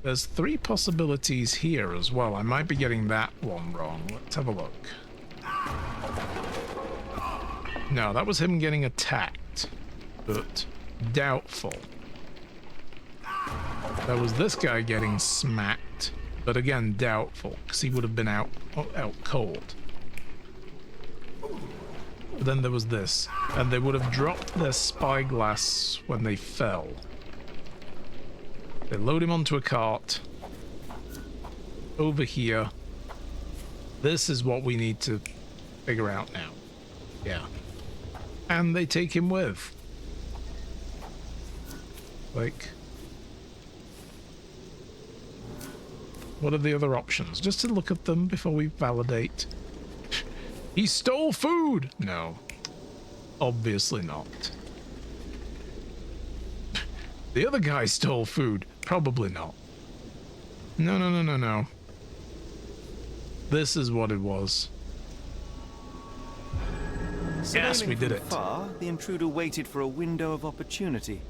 There's 3 possibilities here as well. I might be getting that one wrong. Let's have a look. No, that was him getting attacked, but doubtful. There was this guy getting smacked, but again doubtful, because he would have been out cold. But then there was this, and they would have dropped their spyglass when they fell. They load him onto a cart. Over here. This is what we need to figure out now. Yeah. And they take him with. Like... what are the other options? Just to look at them before we validate. He stole food! No. Obviously not. The other guy stole food. Probably not. No, no, no, no, no. This is what it was. Yes, we did it. Far, the intruder waited for a window of opportunity.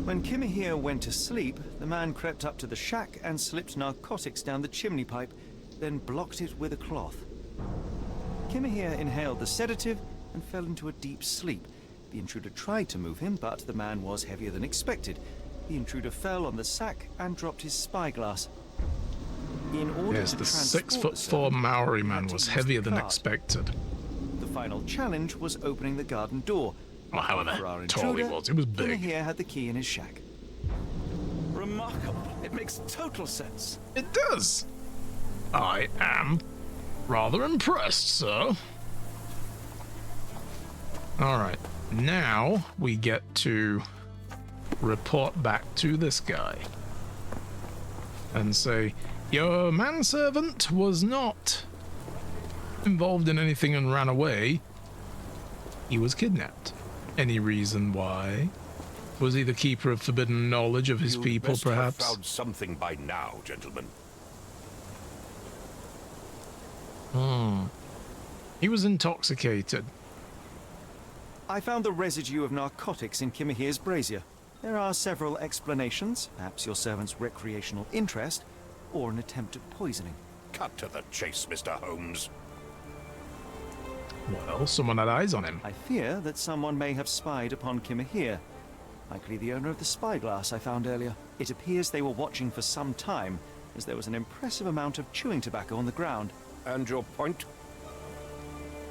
When Kimahir went to sleep, the man crept up to the shack and slipped narcotics down the chimney pipe, then blocked it with a cloth. Kimahir inhaled the sedative and fell into a deep sleep. The intruder tried to move him, but the man was heavier than expected. The intruder fell on the sack and dropped his spyglass. In order yes, to the transport 6'4" Maori man was heavier than expected. The final challenge was opening the garden door. Well, however tall he was, it was big. Kimahir had the key in his shack. Remarkable. It makes total sense. It does. I am rather impressed, sir. Alright, now we get to report back to this guy and say, your manservant was not involved in anything and ran away. He was kidnapped. Any reason why? Was he the keeper of forbidden knowledge of his people, must perhaps? have found something by now, gentlemen. He was intoxicated. I found the residue of narcotics in Kimahir's brazier. There are several explanations, perhaps your servant's recreational interest, or an attempt at poisoning. Cut to the chase, Mr. Holmes. Well, someone had eyes on him. I fear that someone may have spied upon Kimahir, likely the owner of the spyglass I found earlier. It appears they were watching for some time, as there was an impressive amount of chewing tobacco on the ground. And your point?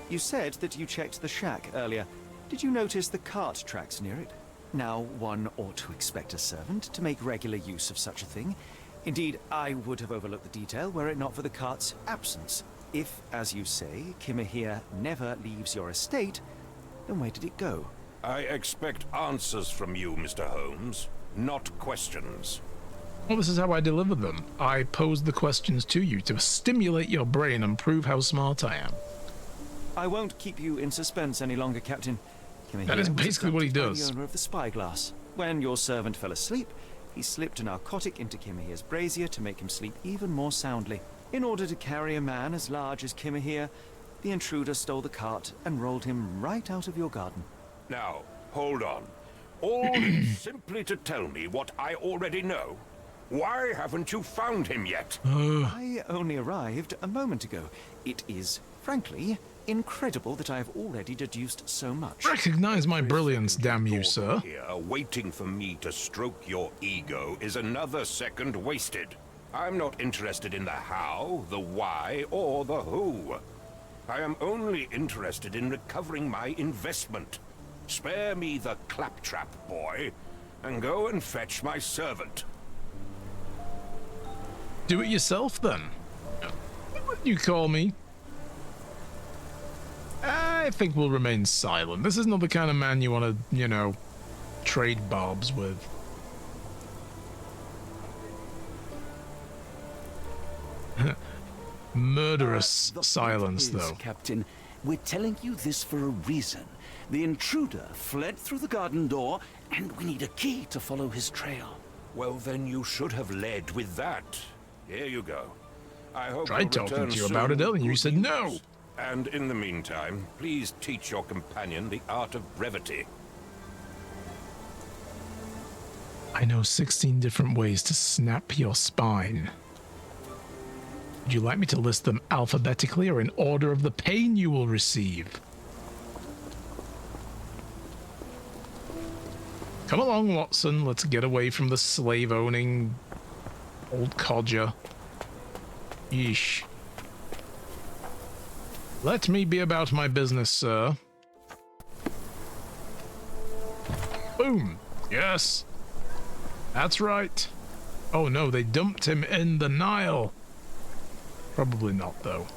You said that you checked the shack earlier. Did you notice the cart tracks near it? Now, one ought to expect a servant to make regular use of such a thing. Indeed, I would have overlooked the detail were it not for the cart's absence. If, as you say, Kimahir never leaves your estate, then where did it go? I expect answers from you, Mr. Holmes, not questions. Well, this is how I deliver them. I pose the questions to you to stimulate your brain and prove how smart I am. I won't keep you in suspense any longer, Captain. Kimahir That is was basically what he abducted by does. The owner of the spyglass. When your servant fell asleep, he slipped a narcotic into Kimahir's brazier to make him sleep even more soundly. In order to carry a man as large as Kimahir, the intruder stole the cart and rolled him right out of your garden. Now, hold on. All this simply to tell me what I already know? Why haven't you found him yet? I only arrived a moment ago. It is, frankly, incredible that I have already deduced so much. Recognize my brilliance, damn you, sir. Here, waiting for me to stroke your ego is another second wasted. I'm not interested in the how, the why, or the who. I am only interested in recovering my investment. Spare me the claptrap, boy, and go and fetch my servant. Do it yourself, then. What you call me? I think we'll remain silent. This is not the kind of man you want to, you know, trade barbs with. Murderous silence, though. Captain, we're telling you this for a reason. The intruder fled through the garden door, and we need a key to follow his trail. Well, then you should have led with that. Here you go. I hope Tried you'll talking return to you soon about it, with Ellen. You good said no. news. And in the meantime, please teach your companion the art of brevity. I know 16 different ways to snap your spine. Would you like me to list them alphabetically or in order of the pain you will receive? Come along, Watson. Let's get away from the slave-owning old codger. Yeesh. Let me be about my business, sir. Boom. Yes. That's right. Oh no, they dumped him in the Nile. Probably not, though.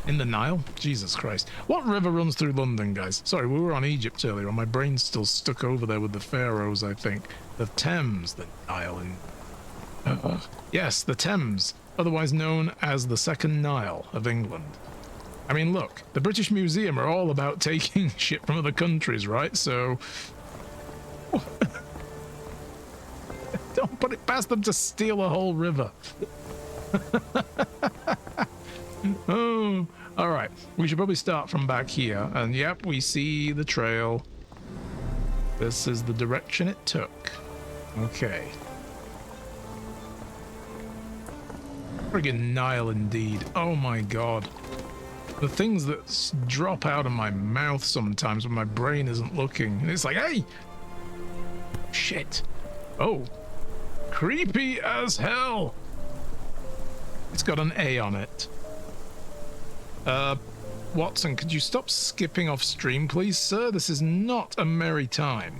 In the Nile? Jesus Christ. What river runs through London, guys? Sorry, we were on Egypt earlier. My brain's still stuck over there with the pharaohs, I think. The Thames, the Nile, and... yes, the Thames, otherwise known as the Second Nile of England. I mean, look, the British Museum are all about taking shit from other countries, right? So... don't put it past them to steal a whole river. Oh, all right. We should probably start from back here. And yep, we see the trail. This is the direction it took. Okay. Friggin' Nile indeed. Oh my god. The things that drop out of my mouth sometimes when my brain isn't looking. And it's like, hey! Shit. Oh. Creepy as hell. It's got an A on it. Watson, could you stop skipping off stream, please, sir? This is not a merry time.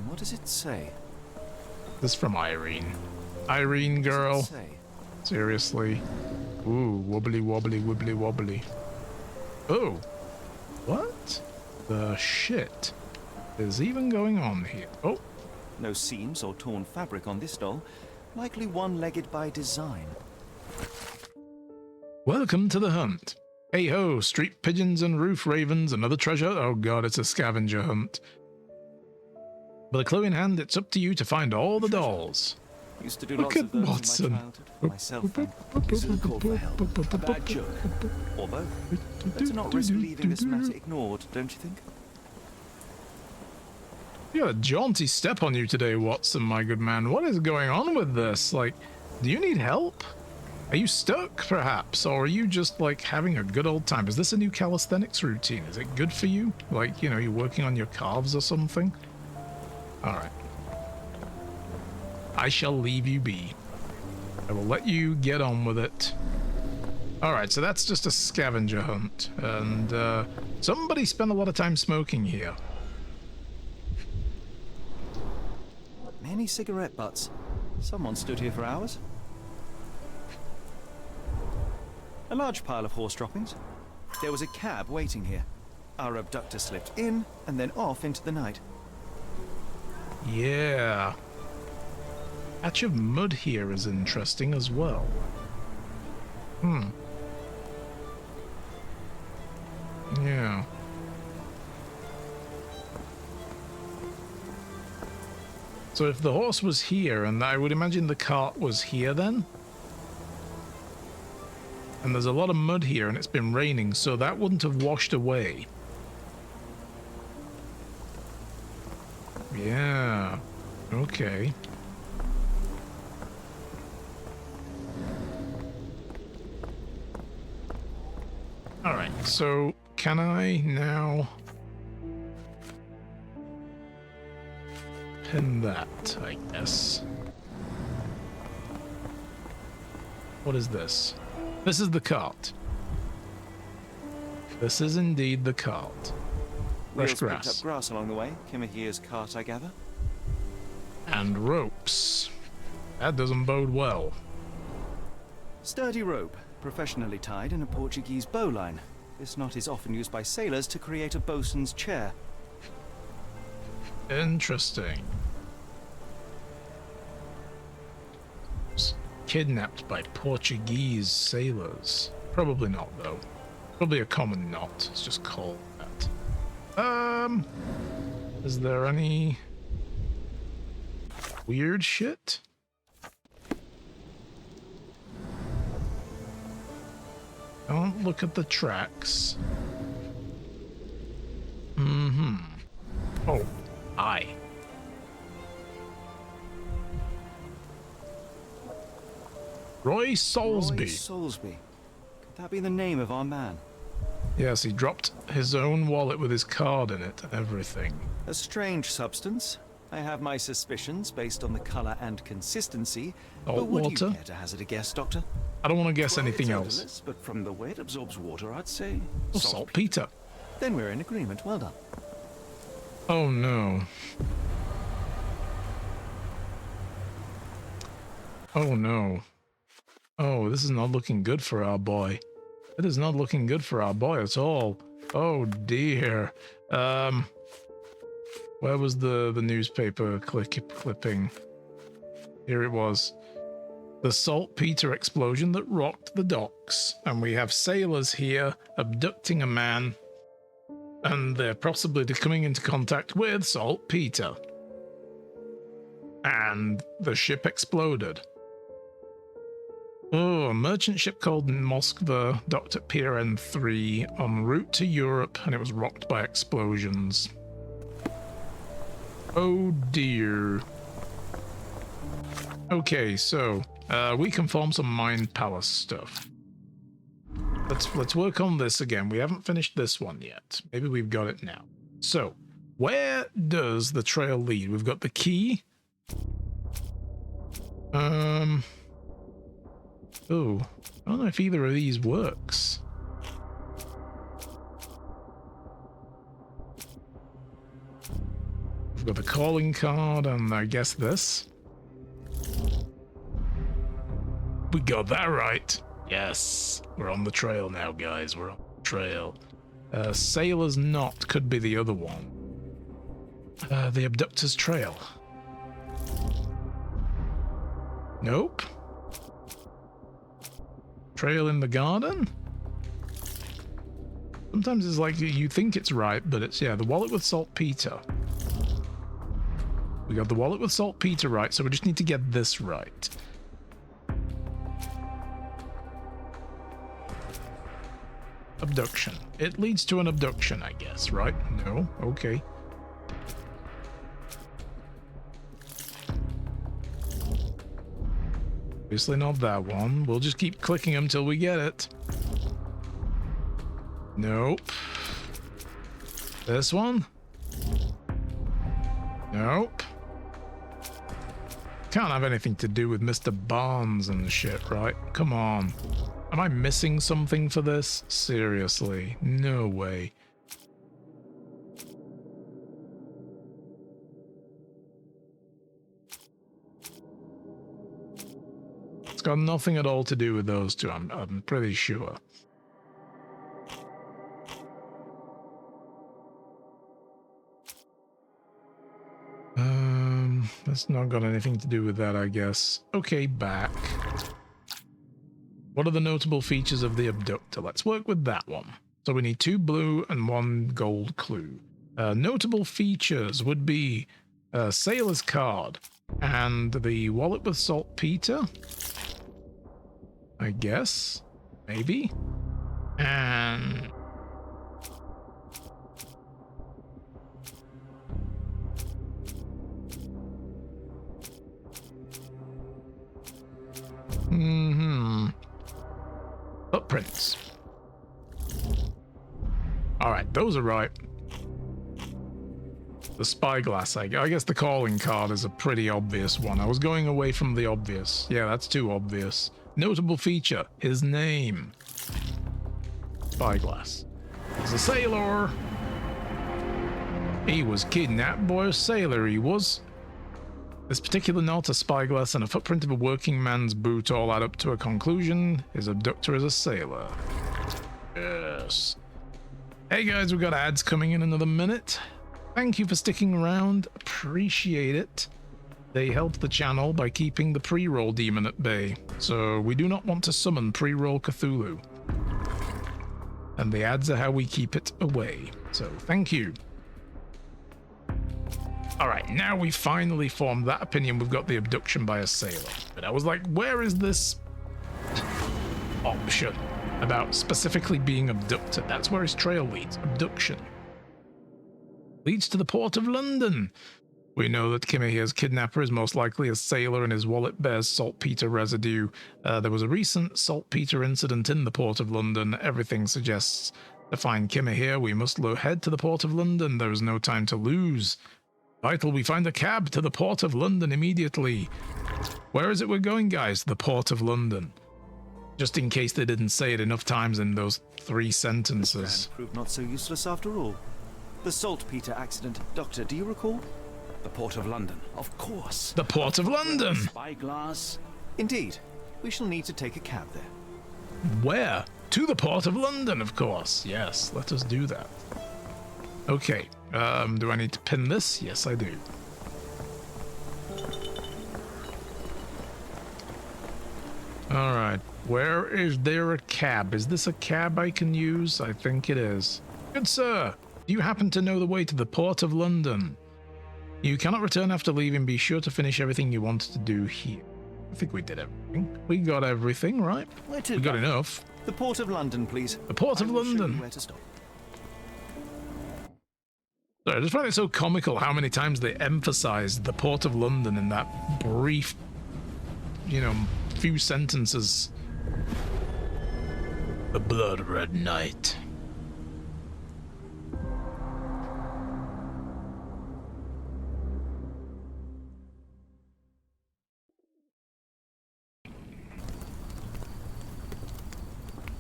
What does it say? This is from Irene. Irene, girl. What does it say? Seriously. Ooh, wobbly, wobbly, wibbly, wobbly. Oh. What the shit is even going on here? Oh. No seams or torn fabric on this doll. Likely one-legged by design. Welcome to the hunt. Hey ho, street pigeons and roof ravens, another treasure? Oh god, it's a scavenger hunt. With a clue in hand, it's up to you to find all the dolls. Used to do Look lots at of those Watson. in my childhood. Myself, so called for help. A bad joke. Or both. Better not risk leaving this matter ignored, don't you think? You got a jaunty step on you today, Watson, my good man. What is going on with this? Like, do you need help? Are you stuck, perhaps? Or are you just, like, having a good old time? Is this a new calisthenics routine? Is it good for you? Like, you know, you're working on your calves or something? Alright. I shall leave you be. I will let you get on with it. Alright, so that's just a scavenger hunt. And, somebody spent a lot of time smoking here. Many cigarette butts. Someone stood here for hours. A large pile of horse droppings. There was a cab waiting here. Our abductor slipped in and then off into the night. Yeah. Patch of mud here is interesting as well. Yeah. So if the horse was here, and I would imagine the cart was here then? And there's a lot of mud here and it's been raining, so that wouldn't have washed away. Yeah. Okay. Alright, so can I now pin that, I guess? What is this? This is the cart. This is indeed the cart. Fresh Wheels picked grass. up grass along the way. Kimahir's cart, I gather. And ropes. That doesn't bode well. Sturdy rope, professionally tied in a Portuguese bowline. This knot is often used by sailors to create a bosun's chair. Interesting. Kidnapped by Portuguese sailors. Probably not, though. Probably a common knot. It's just called that. Is there any weird shit? Don't look at the tracks. Oh, Aye. Roy Soulsby. Roy Soulsby. Could that be the name of our man? Yes, he dropped his own wallet with his card in it and everything. A strange substance. I have my suspicions based on the color and consistency. Salt But would water? you care to hazard a guess, Doctor? I don't want to guess Well, anything it's else. odorless, but from the way it absorbs water, I'd say Oh, saltpeter. Then we're in agreement. Well done. Oh no. Oh no. Oh, this is not looking good for our boy. It is not looking good for our boy at all. Oh dear. Where was the newspaper clipping? Here it was. The saltpeter explosion that rocked the docks. And we have sailors here abducting a man. And they're possibly coming into contact with saltpeter. And the ship exploded. Oh, a merchant ship called Moskva docked at Pier N3 en route to Europe, and it was rocked by explosions. Oh dear. Okay, so we can form some Mind Palace stuff. Let's work on this again. We haven't finished this one yet. Maybe we've got it now. So, where does the trail lead? We've got the key. Oh, I don't know if either of these works. We've got the calling card and I guess this. We got that right. Yes, we're on the trail now, guys. We're on the trail. Sailor's Knot could be the other one. The Abductor's Trail. Nope. Trail in the Garden? Sometimes it's like you think it's right, but it's, yeah, the wallet with saltpeter. We got the wallet with saltpeter right, so we just need to get this right. Abduction. It leads to an abduction, I guess, right? No? Okay. Obviously not that one. We'll just keep clicking them till we get it. Nope. This one? Nope. Can't have anything to do with Mr. Barnes and shit, right? Come on. Am I missing something for this? Seriously. No way. It's got nothing at all to do with those two, I'm pretty sure. That's not got anything to do with that, I guess. Okay, back. What are the notable features of the abductor? Let's work with that one. So we need 2 blue and 1 gold clue. Notable features would be a sailor's card and the wallet with saltpeter. I guess. Maybe. And... footprints. Alright, those are right. The spyglass, I guess the calling card is a pretty obvious one. I was going away from the obvious. Yeah, that's too obvious. Notable feature, his name. Spyglass. He's a sailor. He was kidnapped by a sailor, he was. This particular knot, a spyglass, and a footprint of a working man's boot all add up to a conclusion. His abductor is a sailor. Yes. Hey guys, we've got ads coming in another minute. Thank you for sticking around. Appreciate it. They help the channel by keeping the pre-roll demon at bay. So we do not want to summon pre-roll Cthulhu. And the ads are how we keep it away. So thank you. Alright, now we finally formed that opinion. We've got the abduction by a sailor. But I was like, where is this option about specifically being abducted? That's where his trail leads. Abduction. leads to the port of London. We know that Kimahir's kidnapper is most likely a sailor and his wallet bears saltpeter residue. There was a recent saltpeter incident in the port of London. Everything suggests to find Kimahir, we must head to the port of London. There is no time to lose. Vital we find a cab to the port of London immediately. Where is it we're going, guys? The port of London. Just in case they didn't say it enough times in those 3 sentences. Proved not so useless after all. The saltpeter accident. Doctor, do you recall? The Port of London, of course. The port of London! Spyglass. Indeed. We shall need to take a cab there. Where? To the port of London, of course. Yes, let us do that. Okay, do I need to pin this? Yes, I do. Alright, where is there a cab? Is this a cab I can use? I think it is. Good sir, do you happen to know the way to the port of London? You cannot return after leaving. Be sure to finish everything you wanted to do here. I think we did everything. We got everything, right? Where to? We got enough. The port of London, please. The port of I will show you London. where to stop. Sorry, I just find it so comical how many times they emphasized the port of London in that brief, few sentences. The blood red night.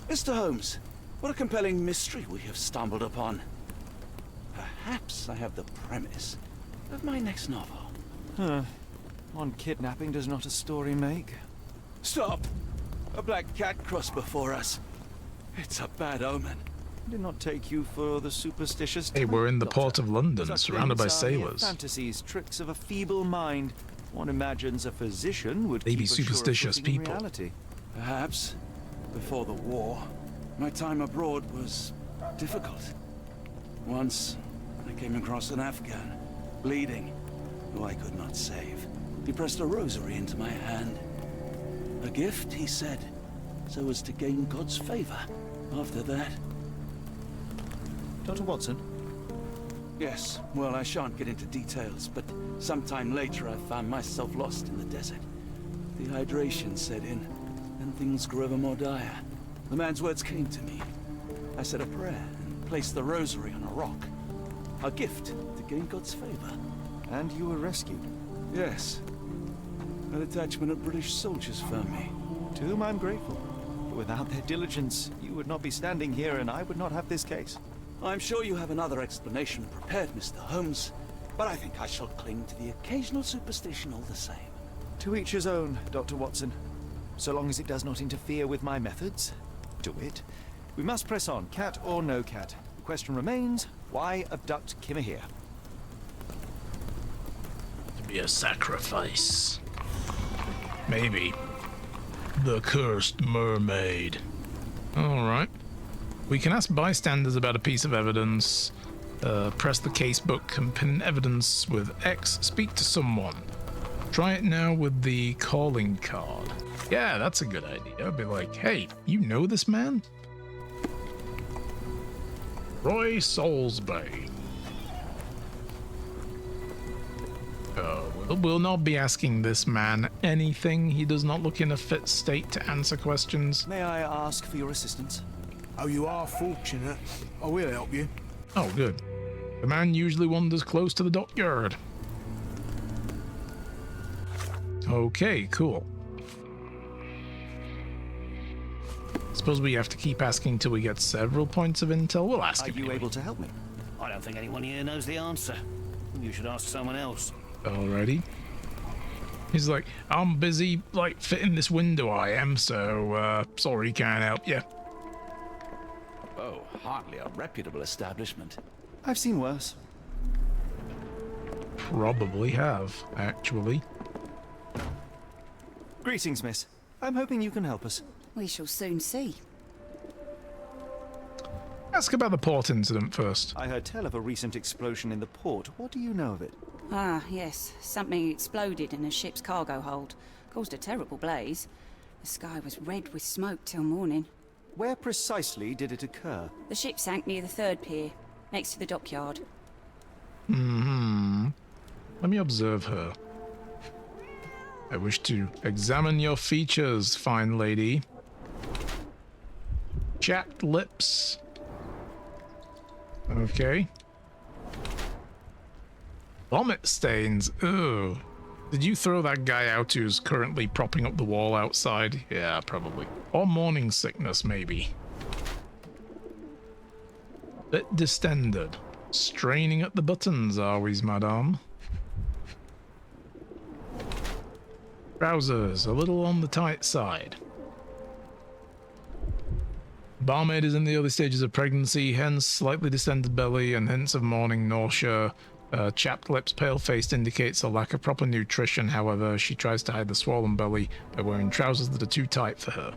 Mr. Holmes, what a compelling mystery we have stumbled upon. Perhaps I have the premise of my next novel. One kidnapping does not a story make. Stop! A black cat crossed before us. It's a bad omen. Did not take you for the superstitious Hey, we're in the port of London, Such surrounded by things are mere sailors. Fantasies, tricks of a feeble mind. One imagines a physician would They be keep a surer superstitious footing in people. reality. Perhaps, before the war, my time abroad was difficult. Once, I came across an Afghan, bleeding, who I could not save. He pressed a rosary into my hand. A gift, he said, so as to gain God's favor. After that... Dr. Watson? Yes, well, I shan't get into details, but sometime later I found myself lost in the desert. Dehydration set in, and things grew ever more dire. The man's words came to me. I said a prayer and placed the rosary on a rock. A gift to gain God's favor. And you were rescued. Yes. A detachment of British soldiers found me. To whom I'm grateful. But without their diligence, you would not be standing here and I would not have this case. I'm sure you have another explanation prepared, Mr. Holmes, but I think I shall cling to the occasional superstition all the same. To each his own, Dr. Watson. So long as it does not interfere with my methods. To wit, we must press on, cat or no cat. The question remains, why abduct Kimahir? To be a sacrifice. Maybe. The cursed mermaid. Alright. We can ask bystanders about a piece of evidence. Press the casebook and pin evidence with X. Speak to someone. Try it now with the calling card. Yeah, that's a good idea. I'd be like, hey, you know this man? Roy Soulsby. We'll not be asking this man anything. He does not look in a fit state to answer questions. May I ask for your assistance? Oh, you are fortunate. I will help you. Oh, good. The man usually wanders close to the dockyard. Okay, cool. Suppose we have to keep asking till we get several points of intel. We'll ask Are him you anyway. able to help me? I don't think anyone here knows the answer. You should ask someone else. Alrighty. He's like, I'm busy, fitting this window I am, so, sorry, can't help you. Oh, hardly a reputable establishment. I've seen worse. Probably have, actually. Greetings, miss. I'm hoping you can help us. We shall soon see. Ask about the port incident first. I heard tell of a recent explosion in the port. What do you know of it? Ah, yes. Something exploded in a ship's cargo hold. Caused a terrible blaze. The sky was red with smoke till morning. Where precisely did it occur? The ship sank near the third pier, next to the dockyard. Let me observe her. I wish to examine your features, fine lady. Chapped lips. Okay. Vomit stains. Ugh. Did you throw that guy out who's currently propping up the wall outside? Yeah, probably. Or morning sickness, maybe. Bit distended. Straining at the buttons, are we, madame? Trousers, a little on the tight side. Barmaid is in the early stages of pregnancy, hence slightly distended belly and hints of morning nausea. Chapped lips, pale-faced indicates a lack of proper nutrition. However, she tries to hide the swollen belly by wearing trousers that are too tight for her.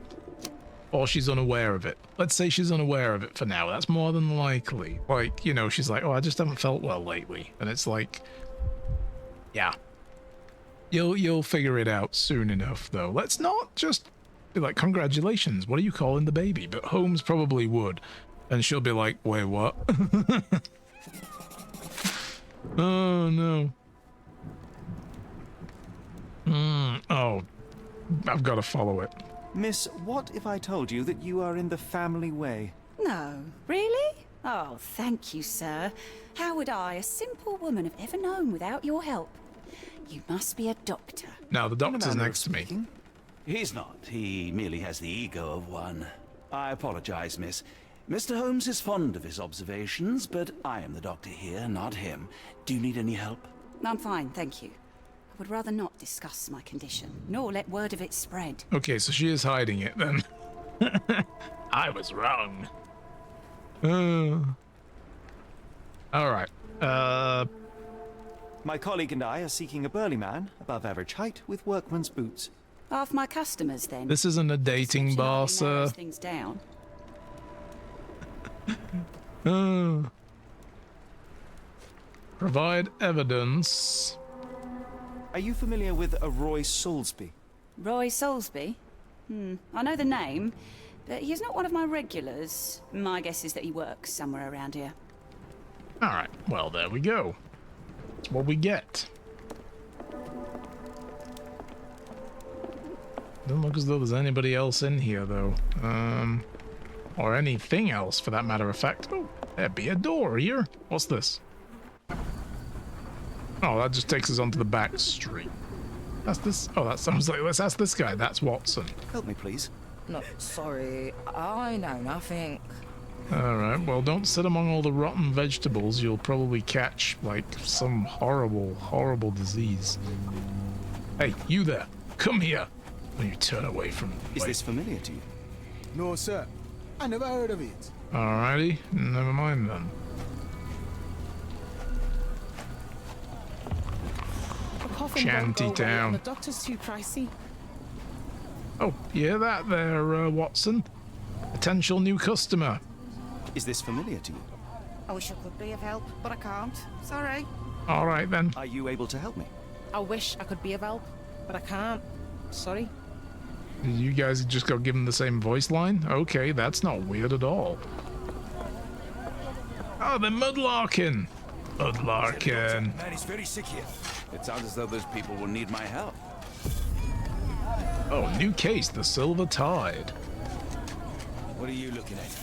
Or she's unaware of it. Let's say she's unaware of it for now. That's more than likely. Like, you know, she's like, oh, I just haven't felt well lately. And it's like, yeah. You'll figure it out soon enough, though. Let's not just be like, congratulations, what are you calling the baby? But Holmes probably would. And she'll be like, wait, what? Oh, no. Oh, I've got to follow it. Miss, what if I told you that you are in the family way? No, really? Oh, thank you, sir. How would I, a simple woman, have ever known without your help? You must be a doctor. Now, the doctor's next to me. Speaking. He's not. He merely has the ego of one. I apologize, miss. Mr. Holmes is fond of his observations, but I am the doctor here, not him. Do you need any help? I'm fine, thank you. I would rather not discuss my condition, nor let word of it spread. Okay, so she is hiding it then. I was wrong. Alright. My colleague and I are seeking a burly man, above average height, with workman's boots. Half my customers, then. This isn't a dating bar, sir. Narrows things down. Provide evidence. Are you familiar with a Roy Soulsby? Roy Soulsby? I know the name, but he's not one of my regulars. My guess is that he works somewhere around here. Alright, well, there we go. That's what we get. Doesn't look as though there's anybody else in here, though. Or anything else, for that matter of fact. Oh, there'd be a door here. What's this? Oh, that just takes us onto the back street. That's this. Oh, that sounds like. Let's ask this guy. That's Watson. Help me, please. No, sorry. I know nothing. Alright, well, don't sit among all the rotten vegetables. You'll probably catch, like, some horrible, horrible disease. Hey, you there. Come here. When you turn away from me. Is this familiar to you? No, sir. I never heard of it. Alrighty, never mind then. The coffin Shanty won't go away town. and the doctor's too pricey. Oh, you hear that there, Watson? Potential new customer. Is this familiar to you? I wish I could be of help, but I can't. Sorry. Alright then. Are you able to help me? I wish I could be of help, but I can't. Sorry. You guys just got given the same voice line? Okay, that's not weird at all. Oh, they're mudlarking. Mudlarking. Man, he's very sick here. It sounds as though those people will need my help. Oh, new case, the Silver Tide. What are you looking at?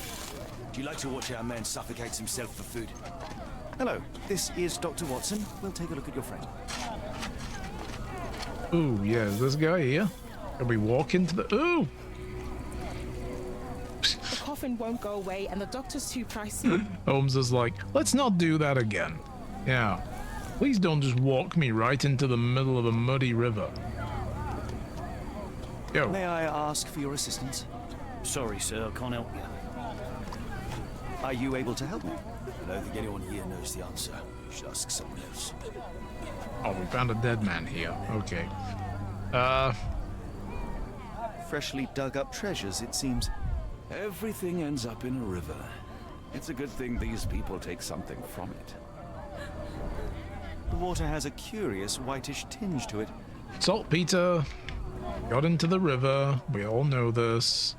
Do you like to watch our man suffocates himself for food? Hello, this is Dr. Watson. We'll take a look at your friend. Ooh, yeah, is this guy here? Can we walk into the... Ooh! The coffin won't go away and the doctor's too pricey. Holmes is like, let's not do that again. Yeah. Please don't just walk me right into the middle of a muddy river. Yo. May I ask for your assistance? Sorry, sir, I can't help you. Are you able to help me? I don't think anyone here knows the answer. You should ask someone else. Oh, we found a dead man here. Okay. Freshly dug up treasures, it seems. Everything ends up in a river. It's a good thing these people take something from it. The water has a curious whitish tinge to it. Saltpeter got into the river. We all know this.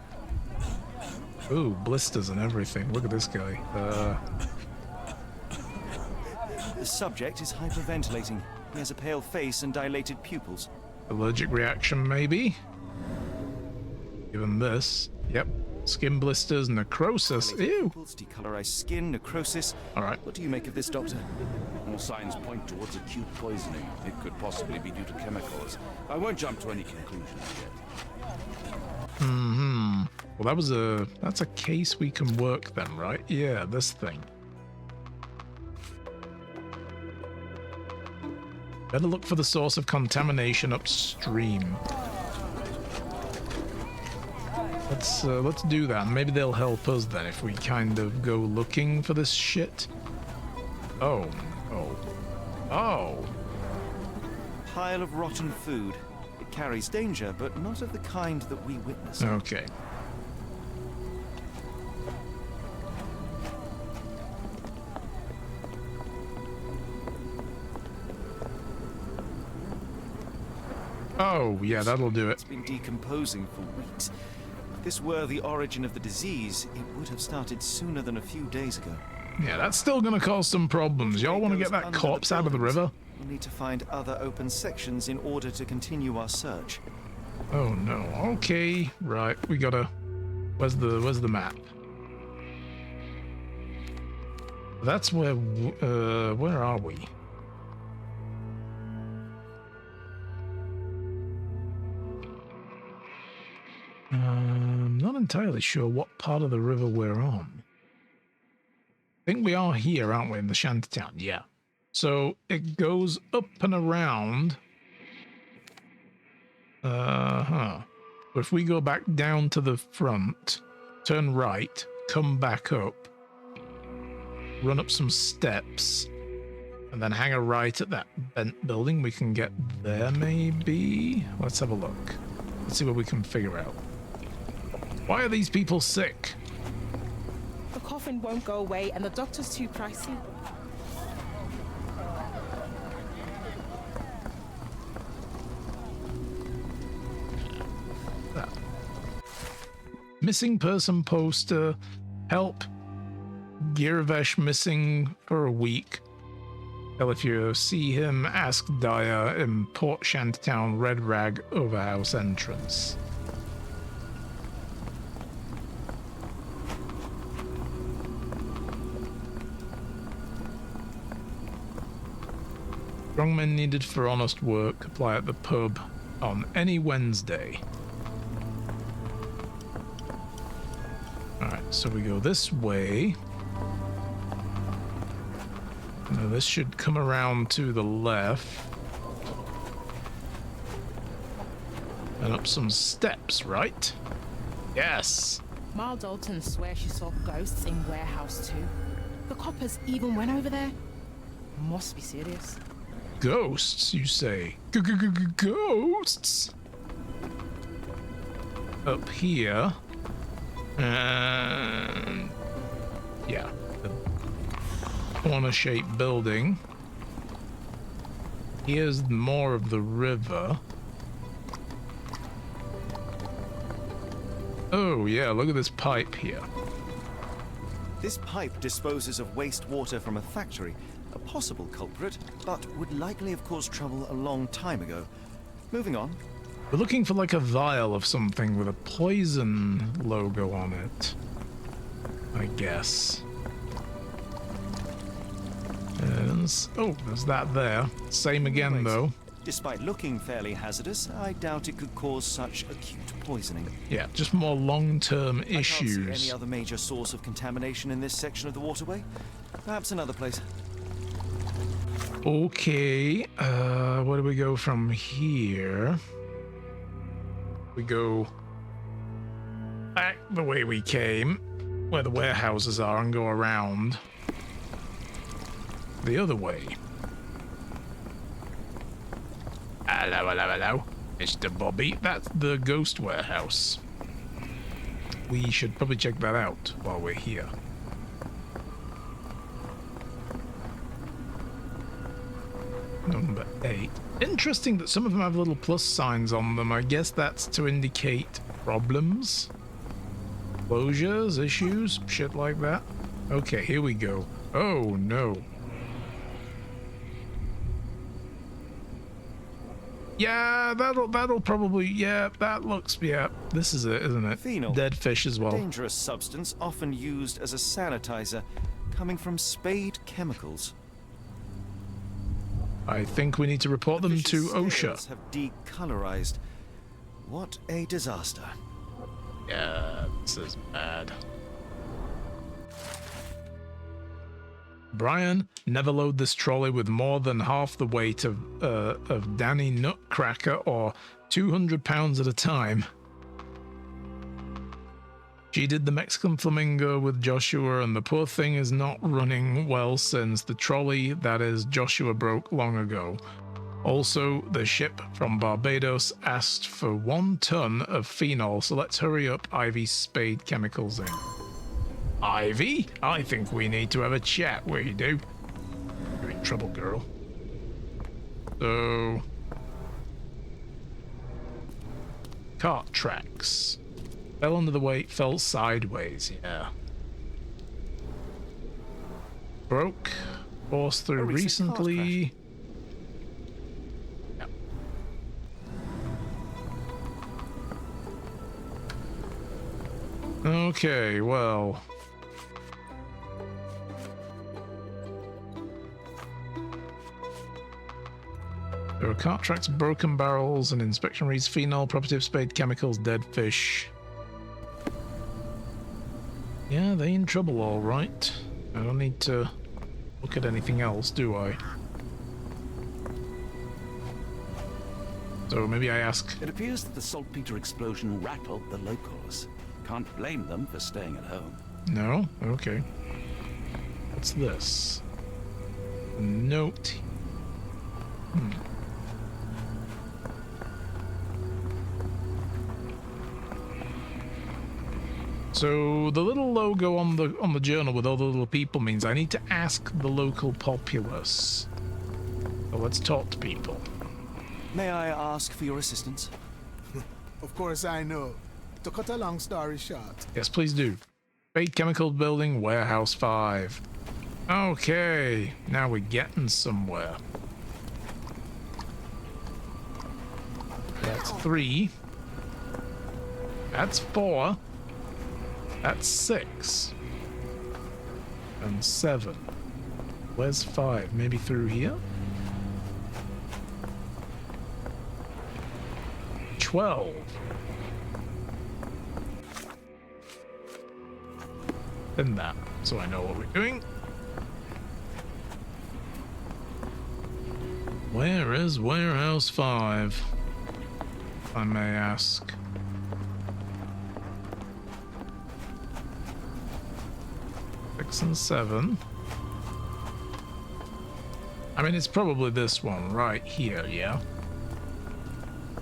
Ooh, blisters and everything. Look at this guy. The subject is hyperventilating. He has a pale face and dilated pupils. Allergic reaction, maybe? Given this. Yep. Skin blisters, necrosis. Dilated Ew. pupils, decolorized skin, necrosis. Alright. What do you make of this, Doctor? All signs point towards acute poisoning. It could possibly be due to chemicals. I won't jump to any conclusions yet. Mm-hmm. Well, that's a case we can work then, right? Yeah, this thing. Better look for the source of contamination upstream. Let's do that. Maybe they'll help us then if we kind of go looking for this shit. Oh. Pile of rotten food. It carries danger, but not of the kind that we witnessed. Okay. Oh, yeah, that'll do it. It's been decomposing for weeks. If this were the origin of the disease, it would have started sooner than a few days ago. Yeah, that's still gonna cause some problems. Y'all want to get that corpse out of the river? We'll need to find other open sections in order to continue our search. Oh no. Okay, right. We gotta. Where's the map? That's where. Where are we? I'm not entirely sure what part of the river we're on. I think we are here, aren't we, in the shantytown? Yeah. So it goes up and around. But if we go back down to the front, turn right, come back up, run up some steps, and then hang a right at that bent building, we can get there maybe? Let's have a look. Let's see what we can figure out. Why are these people sick? The coffin won't go away and the doctor's too pricey. Missing person poster. Help. Giravesh missing for a week. Well, if you see him, ask Daya in Port Shantytown Red Rag Overhouse entrance. Strong men needed for honest work. Apply at the pub on any Wednesday. Alright, so we go this way. Now this should come around to the left. And up some steps, right? Yes! Mal Dalton swears she saw ghosts in Warehouse 2. The coppers even went over there. Must be serious. Ghosts, you say? Ghosts? Up here. And yeah, the corner-shaped building. Here's more of the river. Oh yeah, look at this pipe here. This pipe disposes of wastewater from a factory, a possible culprit, but would likely have caused trouble a long time ago. Moving on. We're looking for like a vial of something with a poison logo on it, I guess. And, oh, there's that there. Same again, Anyways, though. Despite looking fairly hazardous, I doubt it could cause such acute poisoning. Yeah, just more long-term I can't see issues. any other major source of contamination in this section of the waterway. Perhaps another place. Okay, where do we go from here? We go back the way we came, where the warehouses are, and go around the other way. Hello, hello, hello. Mr. Bobby, that's the ghost warehouse. We should probably check that out while we're here. Number 8. Interesting that some of them have little plus signs on them. I guess that's to indicate problems, closures, issues, shit like that. Okay, here we go. Oh no. Yeah, that'll probably, yeah, that looks, yeah, this is it, isn't it? Phenol. Dead fish as well. Dangerous substance often used as a sanitizer, coming from Spade Chemicals. I think we need to report them The to fish's OSHA. scales have decolorized. What a disaster. Yeah, this is bad. Brian, never load this trolley with more than half the weight of Danny Nutcracker or 200 pounds at a time. She did the Mexican flamingo with Joshua, and the poor thing is not running well since the trolley, that is, Joshua, broke long ago. Also, the ship from Barbados asked for 1 ton of phenol, so let's hurry up Ivy Spade Chemicals in. Ivy, I think we need to have a chat. Where you do? You're in trouble, girl. So... cart tracks. Fell under the weight, fell sideways, yeah. Broke. Forced through recent car recently. Yep. Okay, well... there are cart tracks, broken barrels, and inspection reads phenol, property of Spade Chemicals, dead fish. Yeah, they in trouble, all right. I don't need to look at anything else, do I? So maybe I ask... It appears that the saltpeter explosion rattled the locals. Can't blame them for staying at home. No? Okay. What's this? A note. So the little logo on the journal with all the little people means I need to ask the local populace. So let's talk to people. May I ask for your assistance? Of course I know. To cut a long story short, Yes, please do. Spade Chemical Building, Warehouse 5. Okay, now we're getting somewhere. That's 3. That's 4. That's 6. And 7. Where's 5? Maybe through here? 12. Then that, so I know what we're doing. Where is Warehouse 5? If I may ask. Six and 7. I mean, it's probably this one right here, yeah?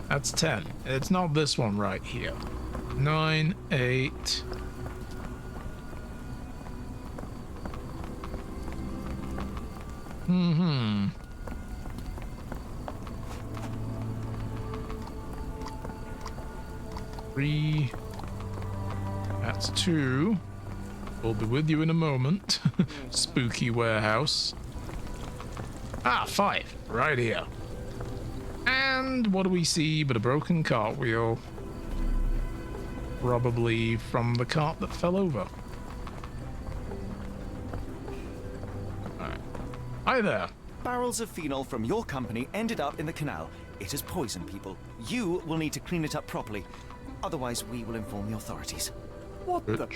That's 10. It's not this one right here. 9, 8... Mm-hmm. Three. That's 2. We'll be with you in a moment. Spooky warehouse. Ah, 5. Right here. And what do we see but a broken cartwheel? Probably from the cart that fell over. Hi there. Barrels of phenol from your company ended up in the canal. It has poisoned people. You will need to clean it up properly. Otherwise, we will inform the authorities. What the...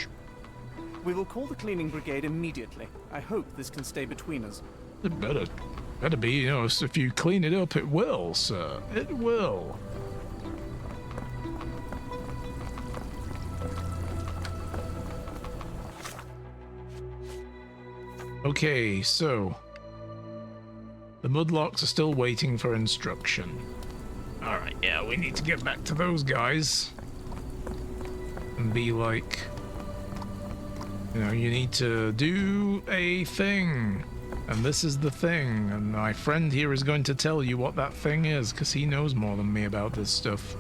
We will call the cleaning brigade immediately. I hope this can stay between us. It better be, you know, if you clean it up, it will, sir. It will. Okay, so... the mudlarks are still waiting for instruction. Alright, yeah, we need to get back to those guys. And be like... you know, you need to do a thing. And this is the thing. And my friend here is going to tell you what that thing is, because he knows more than me about this stuff.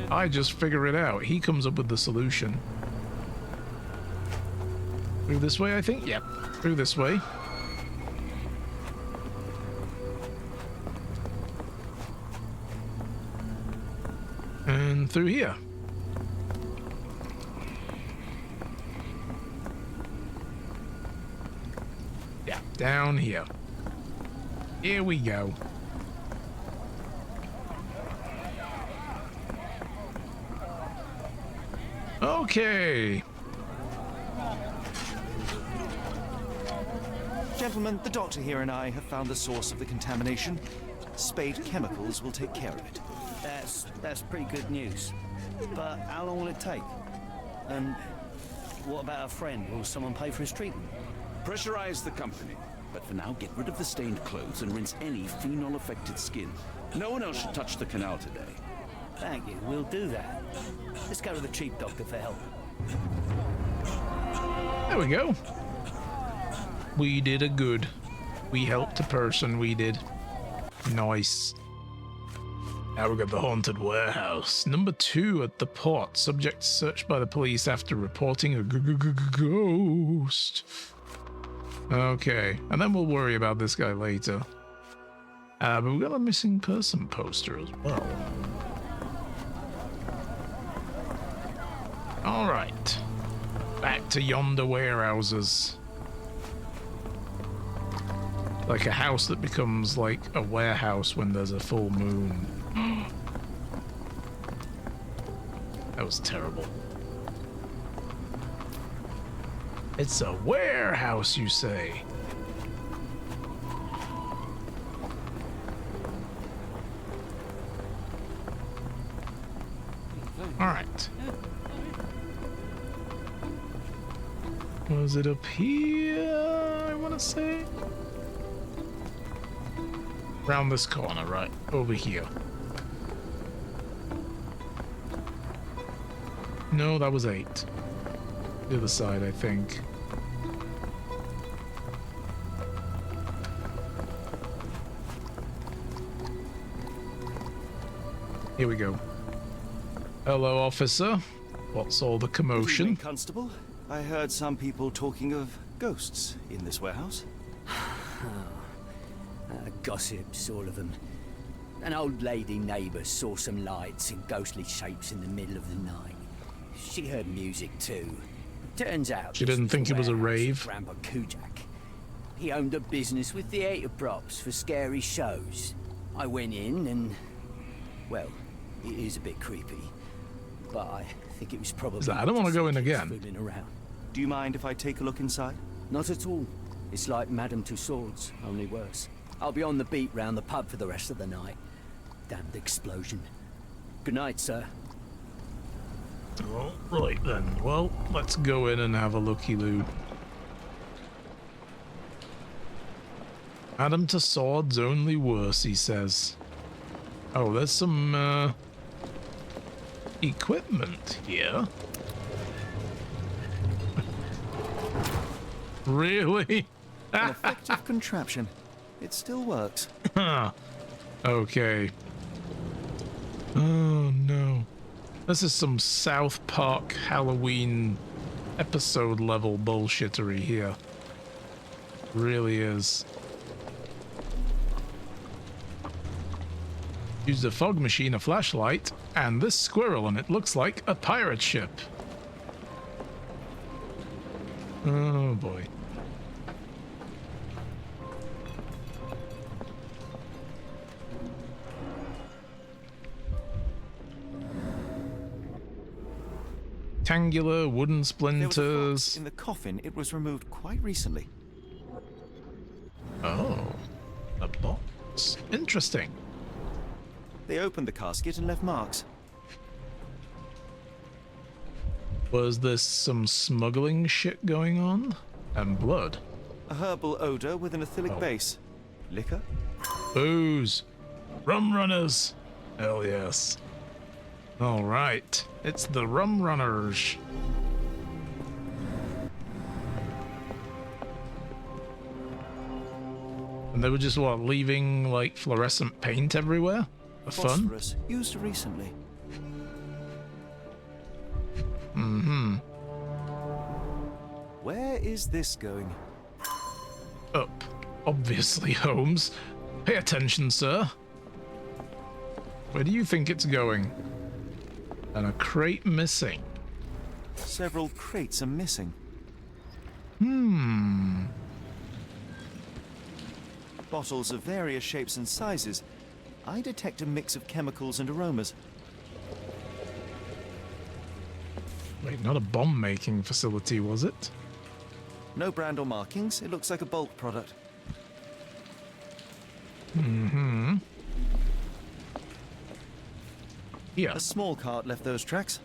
I just figure it out. He comes up with the solution. Through this way, I think? Yep. Through this way. And through here. Yeah, down here. Here we go. Okay. Gentlemen, the doctor here and I have found the source of the contamination. Spade Chemicals will take care of it. That's pretty good news. But how long will it take? And what about a friend? Will someone pay for his treatment? Pressurize the company. But for now, get rid of the stained clothes and rinse any phenol-affected skin. No one else should touch the canal today. Thank you, we'll do that. Let's go to the chief doctor for help. There we go. We did a good. We helped a person, we did. Nice. Now we've got the haunted warehouse. Number 2 at the port. Subject searched by the police after reporting a ghost. Okay, and then we'll worry about this guy later. But we've got a missing person poster as well. Alright. Back to yonder warehouses. Like a house that becomes like a warehouse when there's a full moon. That was terrible. It's a warehouse, you say? Alright. Was it up here, I want to say? Around this corner, right? Over here. No, that was 8. The other side, I think. Here we go. Hello, officer. What's all the Good commotion? evening, Constable. I heard some people talking of ghosts in this warehouse. Gossips, all of them. An old lady neighbour saw some lights and ghostly shapes in the middle of the night. She heard music too. Turns out She didn't think it was a rave. Grandpa Kujak. He owned a business with theatre props for scary shows. I went in and, well, it is a bit creepy, but I think it was probably. I don't want to go in again. Fooling around. Do you mind if I take a look inside? Not at all. It's like Madame Tussauds, only worse. I'll be on the beat round the pub for the rest of the night. Damned explosion. Good night, sir. All right then. Well, let's go in and have a looky-loo. Madame Tussauds, only worse, he says. Oh, there's some equipment here. Really? An effective contraption. It still works. Okay. Oh no. This is some South Park Halloween episode level bullshittery here. Really is. Use a fog machine, a flashlight, and this squirrel, and it looks like a pirate ship. Oh boy. Rectangular wooden There was a splinters. box in the coffin. It was removed quite recently. Oh, a box. Interesting. They opened the casket and left marks. Was this some smuggling shit going on? And blood. A herbal odor with an ethylic Oh. base. Liquor? Booze. Rum runners. Hell yes. All right. It's the rum runners. And they were just, what, leaving, like, fluorescent paint everywhere? For fun? Phosphorus. Used recently. Mm-hmm. Where is this going? Up. Obviously, Holmes. Pay attention, sir. Where do you think it's going? And a crate missing. Several crates are missing. Bottles of various shapes and sizes. I detect a mix of chemicals and aromas. Wait, not a bomb-making facility, was it? No brand or markings. It looks like a bulk product. Yeah. A small cart left those tracks.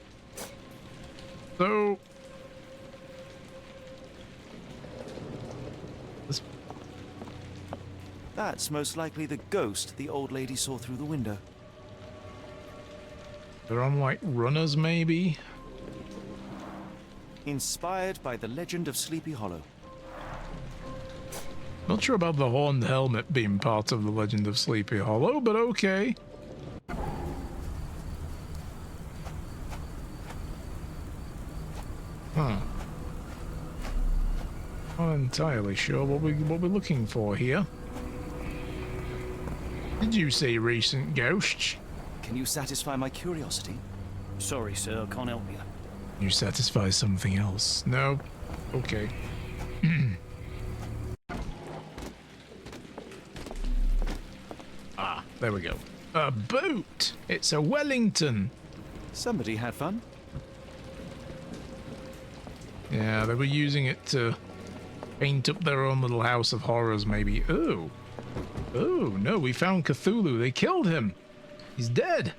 So... That's most likely the ghost the old lady saw through the window. They're on, like, runners, maybe? Inspired by the legend of Sleepy Hollow. Not sure about the horned helmet being part of the legend of Sleepy Hollow, but okay. Huh. Not entirely sure what we're looking for here. Did you see recent ghosts? Can you satisfy my curiosity? Sorry, sir, I can't help you. You satisfy something else. No? Okay. Ah, there we go. A boot! It's a Wellington! Somebody had fun. Yeah, they were using it to paint up their own little house of horrors, maybe. Oh. Oh, no, we found Cthulhu. They killed him. He's dead.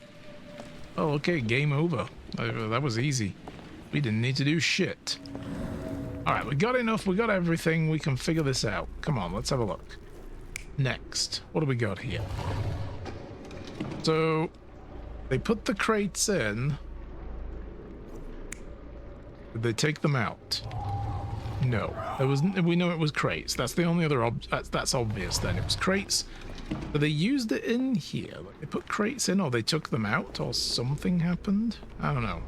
Oh, okay, game over. That was easy. We didn't need to do shit. Alright, we got enough. We got everything. We can figure this out. Come on, let's have a look. Next, what do we got here? So, they put the crates in. Did they take them out? No, there was. We know it was crates. That's the only other that's obvious. Then it was crates. But they used it in here. Like they put crates in, or they took them out, or something happened. I don't know.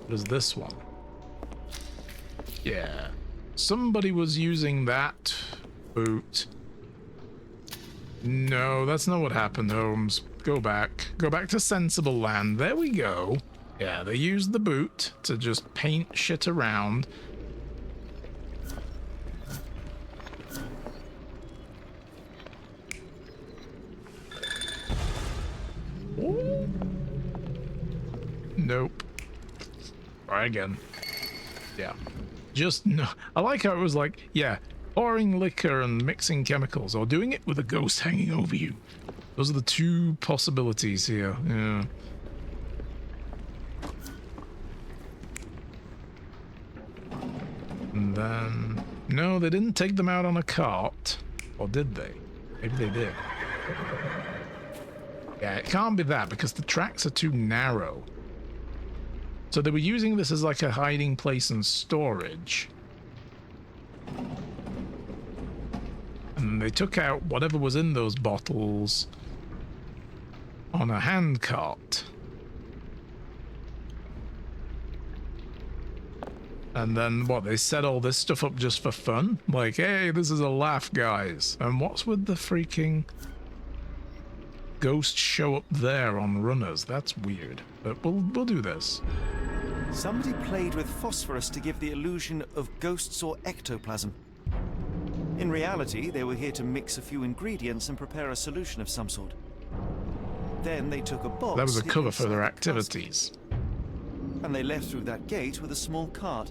What is this one? Yeah, somebody was using that boot. No, that's not what happened, Holmes. Go back. Go back to sensible land. There we go. Yeah, they used the boot to just paint shit around. Ooh. Nope. Try again. Yeah. Just no. I like how it was like, yeah, pouring liquor and mixing chemicals, or doing it with a ghost hanging over you. Those are the two possibilities here. Yeah. And then... No, they didn't take them out on a cart. Or did they? Maybe they did. Yeah, it can't be that because the tracks are too narrow. So they were using this as like a hiding place and storage. And they took out whatever was in those bottles on a hand cart. And then, what, they set all this stuff up just for fun? Like, hey, this is a laugh, guys. And what's with the freaking ghosts show up there on runners? That's weird. But we'll do this. Somebody played with phosphorus to give the illusion of ghosts or ectoplasm. In reality, they were here to mix a few ingredients and prepare a solution of some sort. Then they took a box... That was a cover for their activities. And they left through that gate with a small cart.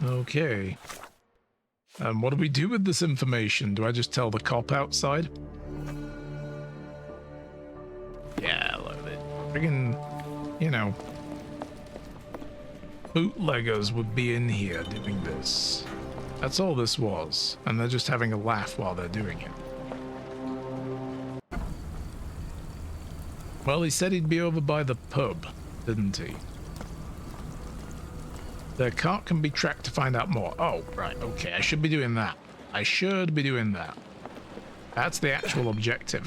Okay. What do we do with this information? Do I just tell the cop outside? Yeah, look at it. Friggin', you know, bootleggers would be in here doing this. That's all this was. And they're just having a laugh while they're doing it. Well, he said he'd be over by the pub, didn't he? Their cart can be tracked to find out more. Oh, right, okay, I should be doing that. I should be doing that. That's the actual objective.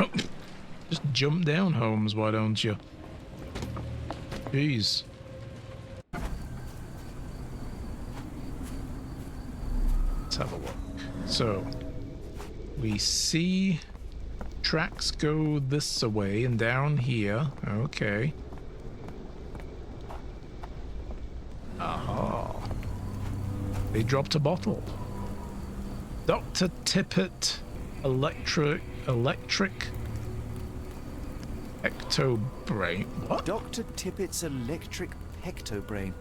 Just jump down, Holmes, why don't you? Jeez. let's have a look. So, we see tracks go this way and down here. Okay. Aha. They dropped a bottle. Dr. Tippett Electric Ectobrain. What? Dr. Tippett's electric pectobrain.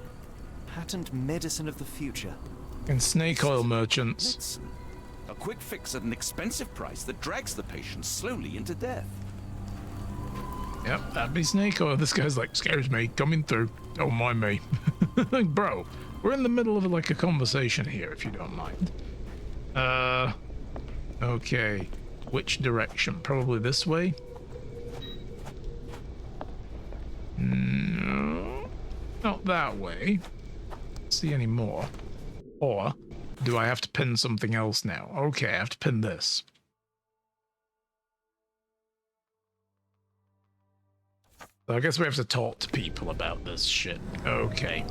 Patent medicine of the future. And snake oil merchants. Medicine. A quick fix at an expensive price that drags the patient slowly into death. Yep, that'd be snake oil. This guy's like, scares me, coming through. Don't mind me. Like, bro, we're in the middle of like a conversation here, if you don't mind. Okay. Which direction? Probably this way? No, not that way. See any more? Or do I have to pin something else now? Okay, I have to pin this. So I guess we have to talk to people about this shit. Okay.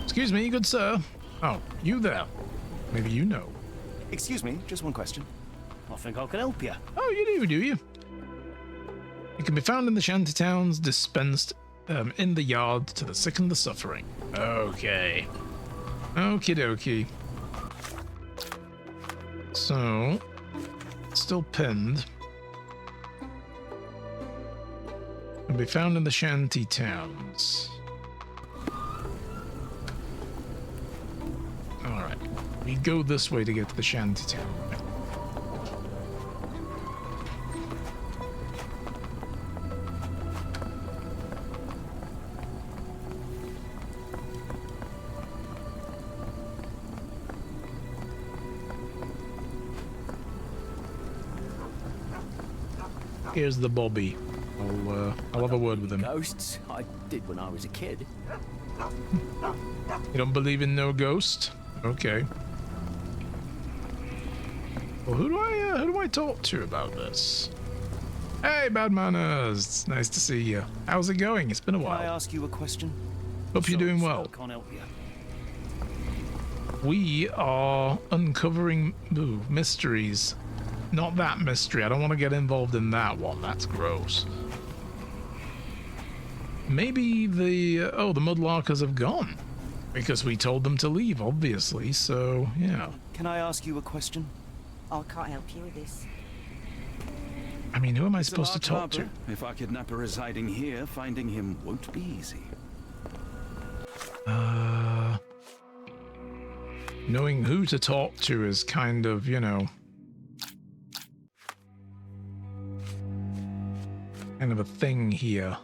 Excuse me, good sir. Oh, you there. Maybe you know. Excuse me, just one question. I think I can help you. Oh, you do you? It can be found in the shantytowns, dispensed in the yard to the sick and the suffering. Okay. Okie dokie. So, still pinned. Can be found in the shantytowns. Alright. We go this way to get to the shantytown. Here's the Bobby. I'll have a word with him. Ghosts? I did when I was a kid. You don't believe in no ghost? Okay. Well, who do I talk to about this? Hey, bad manners. It's nice to see you. How's it going? It's been a Can I while. ask you a question? Hope you're doing well. I can't help you. We are uncovering mysteries. Not that mystery. I don't want to get involved in that one. That's gross. Maybe the mudlarkers have gone because we told them to leave, obviously. So yeah. Can I ask you a question? I can't help you with this. I mean, who am I It's a supposed to large talk to? harbor. If our kidnapper is hiding here, finding him won't be easy. Knowing who to talk to is kind of, you know, kind of a thing here.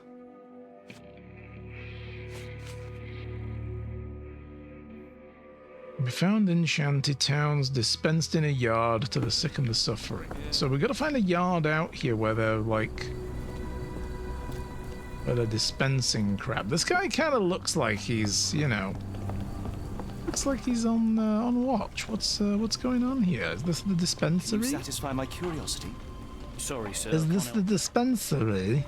Be found in shanty towns, dispensed in a yard to the sick and the suffering. So we gotta find a yard out here where they're like, where they're dispensing crap. This guy kind of looks like he's, you know, looks like he's on watch. What's going on here? Is this the Can you dispensary? satisfy my curiosity? Sorry, sir. Is I this can't the help. dispensary?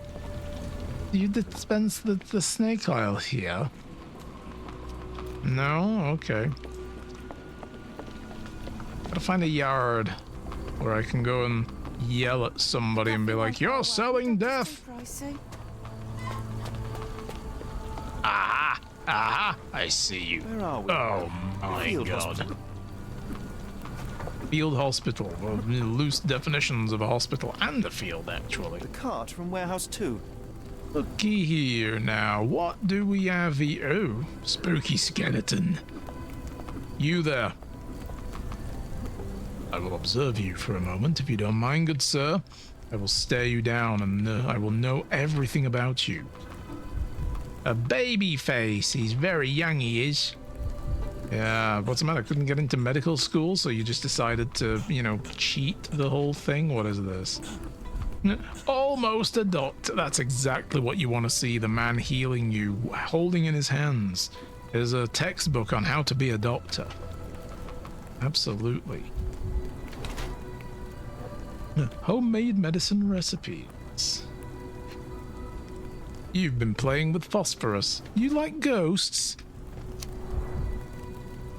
Do you dispense the snake oil here? No? Okay. Gotta find a yard where I can go and yell at somebody and be like, "You're selling death!" Pricey. Aha! Aha! I see you. Where are we? Oh my Field god. hospital. Field hospital. Well, loose definitions of a hospital and a field, actually. The cart from Warehouse 2. Looky here now. What do we have here? Oh, spooky skeleton. You there. I will observe you for a moment, if you don't mind, good sir. I will stare you down and I will know everything about you. A baby face. He's very young, he is. Yeah, what's the matter? Couldn't get into medical school, so you just decided to, you know, cheat the whole thing? What is this? Almost a doctor. That's exactly what you want to see. The man healing you, holding in his hands. There's a textbook on how to be a doctor. Absolutely. Homemade medicine recipes. You've been playing with phosphorus. You like ghosts?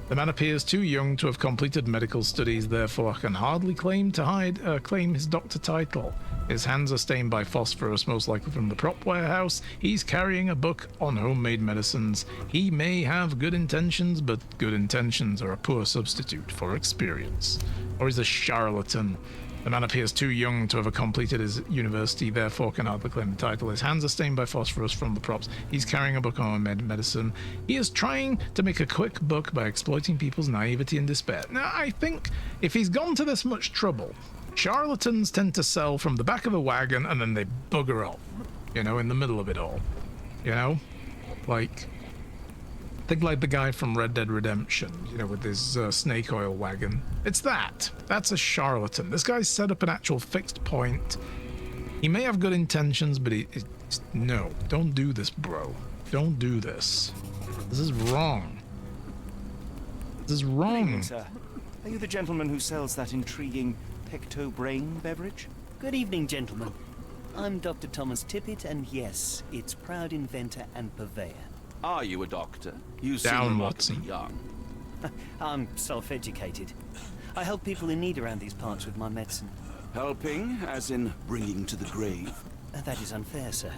The man appears too young to have completed medical studies, therefore can hardly claim his doctor title. His hands are stained by phosphorus, most likely from the prop warehouse. He's carrying a book on homemade medicines. He may have good intentions, but good intentions are a poor substitute for experience. Or he's a charlatan. The man appears too young to have completed his university, therefore can hardly claim the title. His hands are stained by phosphorus from the props. He's carrying a book on medicine. He is trying to make a quick buck by exploiting people's naivety and despair. Now, I think if he's gone to this much trouble, charlatans tend to sell from the back of a wagon and then they bugger off, you know, in the middle of it all. You know? Like, think like the guy from Red Dead Redemption, you know, with his snake oil wagon. It's that. That's a charlatan. This guy's set up an actual fixed point. He may have good intentions, but no, don't do this, bro. Don't do this. This is wrong. This is wrong. Good evening, sir. Are you the gentleman who sells that intriguing pecto-brain beverage? Good evening, gentlemen. I'm Dr. Thomas Tippett, and yes, its proud inventor and purveyor. Are you a doctor? You Down, seem Watson. remarkably young. I'm self-educated. I help people in need around these parts with my medicine. Helping, as in bringing to the grave? That is unfair, sir.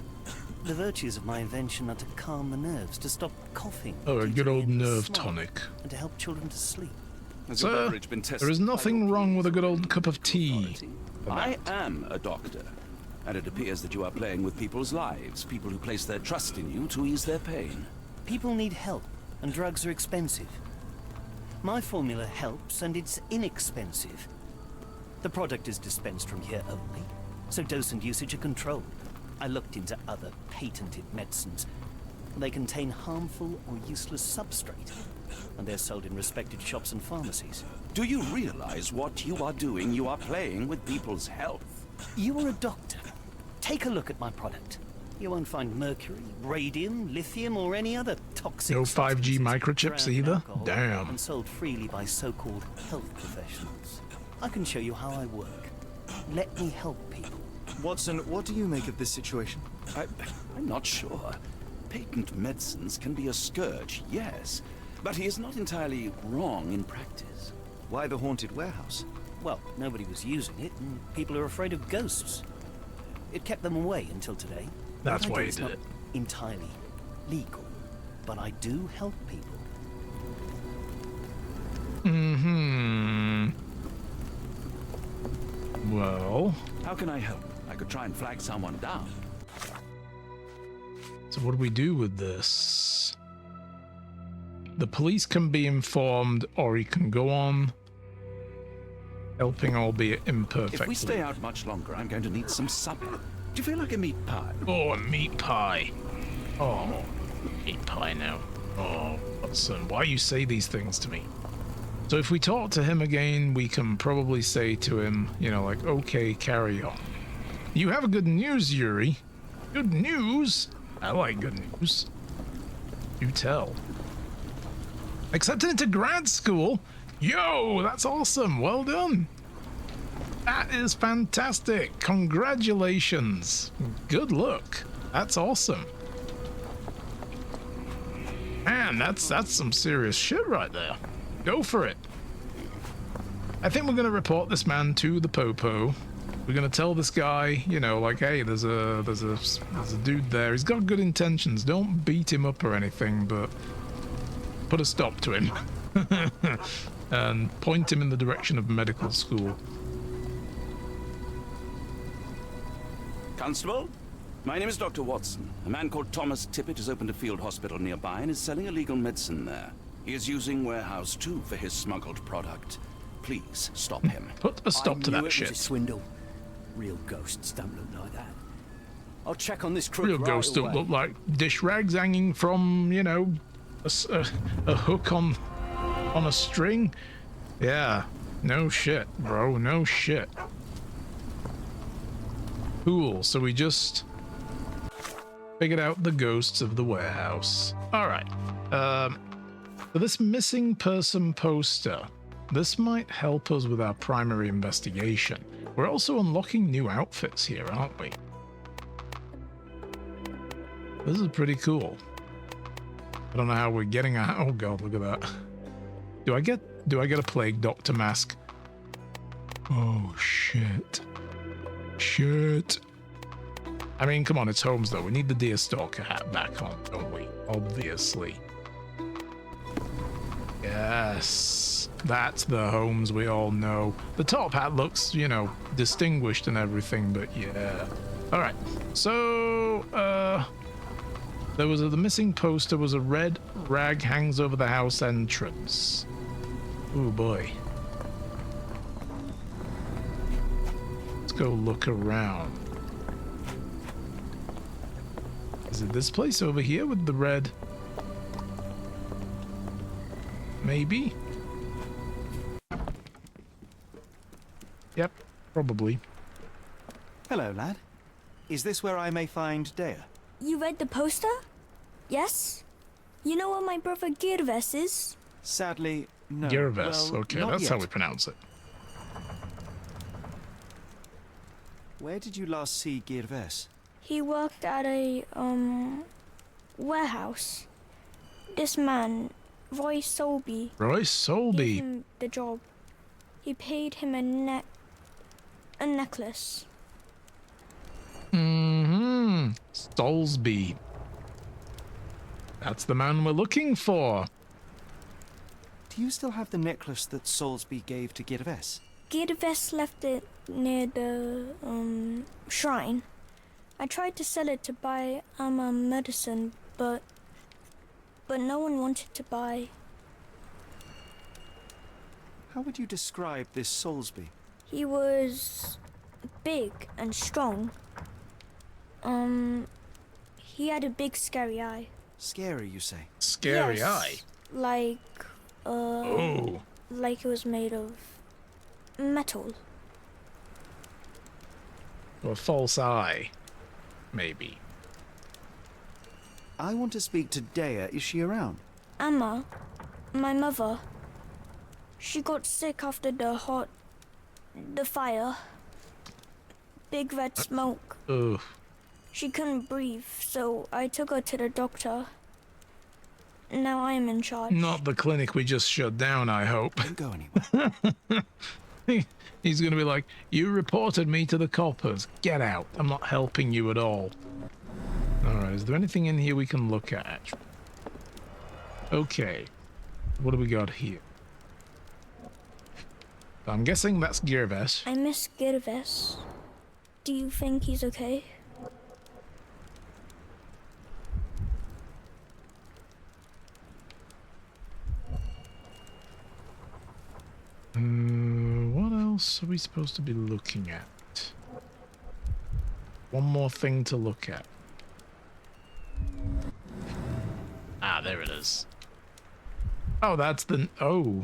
The virtues of my invention are to calm the nerves, to stop coughing. Oh, a to good old relieve the nerve smog, tonic. And to help children to sleep. Has your Sir, beverage been tested there is by nothing your wrong with a good old medical cup of tea. authority? I am a doctor, and it appears that you are playing with people's lives, people who place their trust in you to ease their pain. People need help, and drugs are expensive. My formula helps, and it's inexpensive. The product is dispensed from here only, so dose and usage are controlled. I looked into other patented medicines. They contain harmful or useless substrate, and they're sold in respected shops and pharmacies. Do you realize what you are doing? You are playing with people's health. You are a doctor. Take a look at my product. You won't find mercury, radium, lithium, or any other toxic No 5G substances microchips drowned in either? alcohol Damn. And sold freely by so-called health professionals. I can show you how I work. Let me help people. Watson, what do you make of this situation? I'm not sure. Patent medicines can be a scourge, yes, but he is not entirely wrong in practice. Why the haunted warehouse? Well, nobody was using it, and people are afraid of ghosts. It kept them away until today. That's What I why do he is did not it. entirely legal, but I do help people. Mm-hmm. Well, How can I help? I could try and flag someone down. so what do we do with this? The police can be informed, or he can go on helping, albeit imperfectly. If we stay out much longer, I'm going to need some supper. Do you feel like a meat pie? Oh, a meat pie. Oh, meat pie now. Oh, Watson, why you say these things to me? So if we talk to him again, we can probably say to him, you know, like, okay, carry on. You have good news, Yuri. Good news? I like good news. You tell. Accepted into grad school? Yo, that's awesome. Well done. That is fantastic. Congratulations. Good luck. That's awesome. Man, that's some serious shit right there. Go for it. I think we're going to report this man to the Popo. We're going to tell this guy, you know, like, hey, there's a dude there. He's got good intentions. Don't beat him up or anything, but put a stop to him. And point him in the direction of medical school. Constable? My name is Dr. Watson. A man called Thomas Tippett has opened a field hospital nearby and is selling illegal medicine there. He is using Warehouse 2 for his smuggled product. Please stop him. Put a stop to I knew that it shit. was a swindle. Real ghosts don't look like that. I'll check on this crook Real right ghosts don't away. look like dish rags hanging from, you know, a hook on a string. Yeah, no shit, bro, no shit. Cool, so we just figured out the ghosts of the warehouse. All right. So this missing person poster, this might help us with our primary investigation. We're also unlocking new outfits here, aren't we? This is pretty cool. I don't know how we're getting out. Oh god, look at that. Do I get a plague doctor mask? Oh shit. Shit. I mean, come on, it's Holmes though. We need the deerstalker hat back on, don't we? Obviously. Yes. That's the Holmes we all know. The top hat looks, you know, distinguished and everything, but yeah. Alright. So, there was the missing poster was a red rag hangs over the house entrance. Oh boy. Let's go look around. Is it this place over here with the red? Maybe? Yep, probably. Hello, lad. Is this where I may find Dea? You read the poster? Yes? You know where my brother Girves is? Sadly, no. Girves, Well, okay, not that's yet. how we pronounce it. Where did you last see Girves? He worked at a, warehouse. This man, Roy Solby, Roy gave Solby. him the job. He paid him a necklace. Mm-hmm. Stolsby. That's the man we're looking for. Do you still have the necklace that Solsby gave to Girves? Girves left it near the, shrine. I tried to sell it to buy medicine, but no one wanted to buy. How would you describe this Solsby? He was big and strong. He had a big scary eye. Scary, you say? Scary Yes, eye. Like, Oh. like it was made of metal. Or a false eye. Maybe. I want to speak to Dea. Is she around? Emma, my mother, she got sick after the fire. Big red smoke. Ugh. She couldn't breathe, so I took her to the doctor. Now I am in charge. Not the clinic we just shut down, I hope. Don't go anywhere. He's gonna be like, you reported me to the coppers. Get out. I'm not helping you at all. Alright, is there anything in here we can look at? Okay. What do we got here? I'm guessing that's Girves. I miss Girves. Do you think he's okay? What else are we supposed to be looking at? One more thing to look at. Ah, there it is. Oh, that's the... Oh.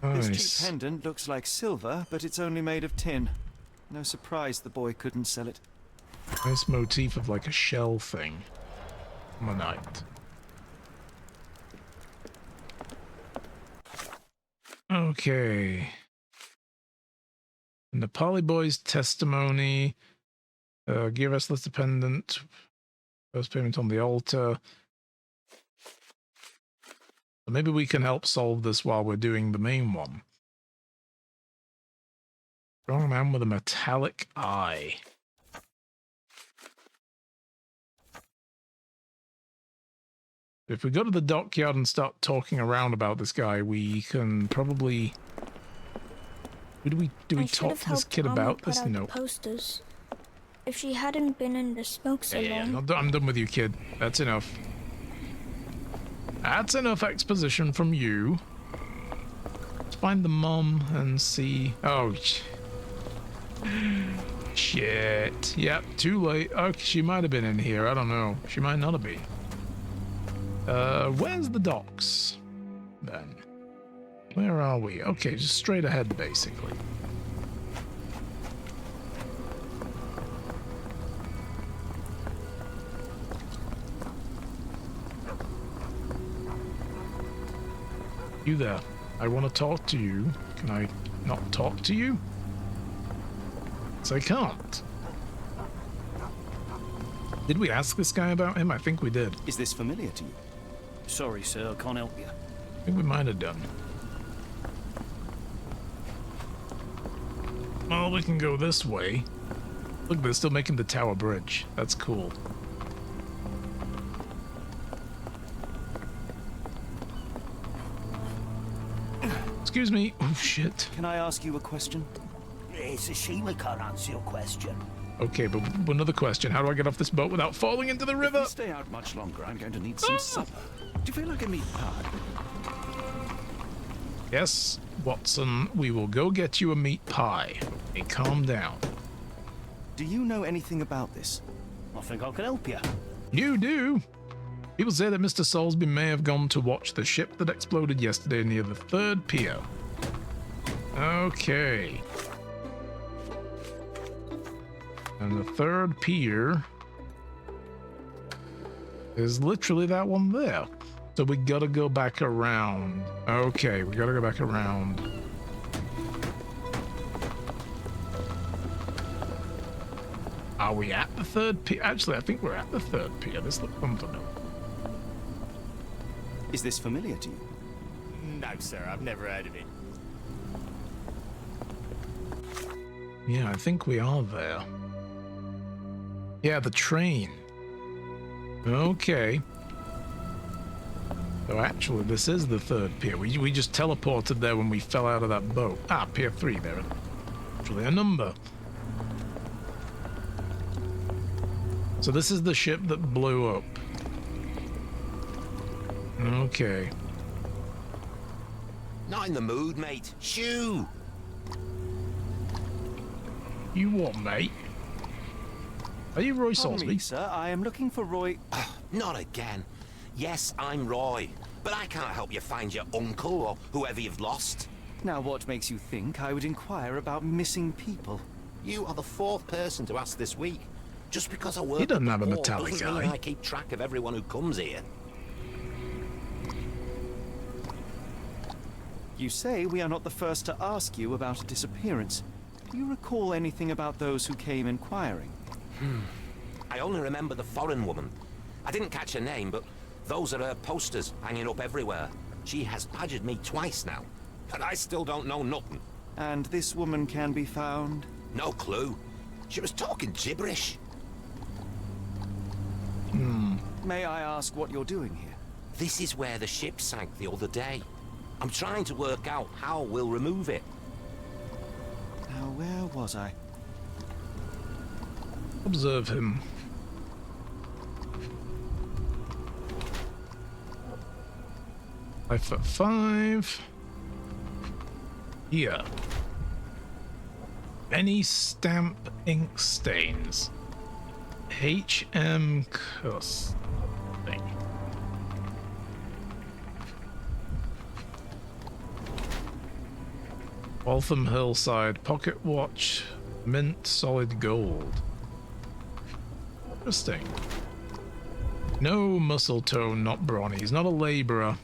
This Nice. cheap pendant looks like silver, but it's only made of tin. No surprise the boy couldn't sell it. Nice motif of like a shell thing. Monite. Okay. In the Poly Boy's testimony, give us list dependent. First payment on the altar. So maybe we can help solve this while we're doing the main one. Strong man with a metallic eye. If we go to the dockyard and start talking around about this guy, we can probably... Do we talk to this kid about this? No. Posters. If she hadn't been in the smoke so long. I'm done with you, kid. That's enough. That's enough exposition from you. Let's find the mom and see... Oh, shit. Yep, too late. Oh, she might have been in here. I don't know. She might not have been. Where's the docks, then? Where are we? Okay, just straight ahead, basically. You there. I want to talk to you. Can I not talk to you? So I can't. Did we ask this guy about him? I think we did. Is this familiar to you? Sorry, sir, I can't help you. I think we might have done. Well, we can go this way. Look, they're still making the tower bridge. That's cool. Excuse me. Oh, shit. Can I ask you a question? It's a shame I can't answer your question. Okay, but another question. How do I get off this boat without falling into the If river? we stay out much longer, I'm going to need some supper. Do you feel like a meat pie? Yes, Watson, we will go get you a meat pie. Hey, calm down. Do you know anything about this? I think I can help you. You do? People say that Mr. Soulsby may have gone to watch the ship that exploded yesterday near the 3rd pier. Okay. And the 3rd pier is literally that one there. So we gotta go back around. Okay, we gotta go back around. Are we at the 3rd pier? Actually, I think we're at the 3rd pier. This looks unfamiliar. Is this familiar to you? No, sir, I've never heard of it. Yeah, I think we are there. Yeah, the train. Okay. So actually, this is the 3rd pier. We just teleported there when we fell out of that boat. Ah, Pier 3 there. Actually a number. So this is the ship that blew up. Okay. Not in the mood, mate. Shoo! You what, mate? Are you Roy Pardon me, Soulsby? sir. I am looking for Roy. Not again. Yes, I'm Roy, but I can't help you find your uncle or whoever you've lost. Now, what makes you think I would inquire about missing people? You are the 4th person to ask this week. Just because I work He doesn't at the have a port metallic doesn't mean eye. I keep track of everyone who comes here. You say we are not the first to ask you about a disappearance. Do you recall anything about those who came inquiring? I only remember the foreign woman. I didn't catch her name, but those are her posters hanging up everywhere. She has badgered me twice now, but I still don't know nothing. And this woman can be found? No clue. She was talking gibberish. May I ask what you're doing here? This is where the ship sank the other day. I'm trying to work out how we'll remove it. Now, where was I? Observe him. Life at 5. Here. Any stamp ink stains. HM Cuss. Thing. Waltham Hillside pocket watch, mint solid gold. Interesting. No muscle tone, not brawny. He's not a labourer.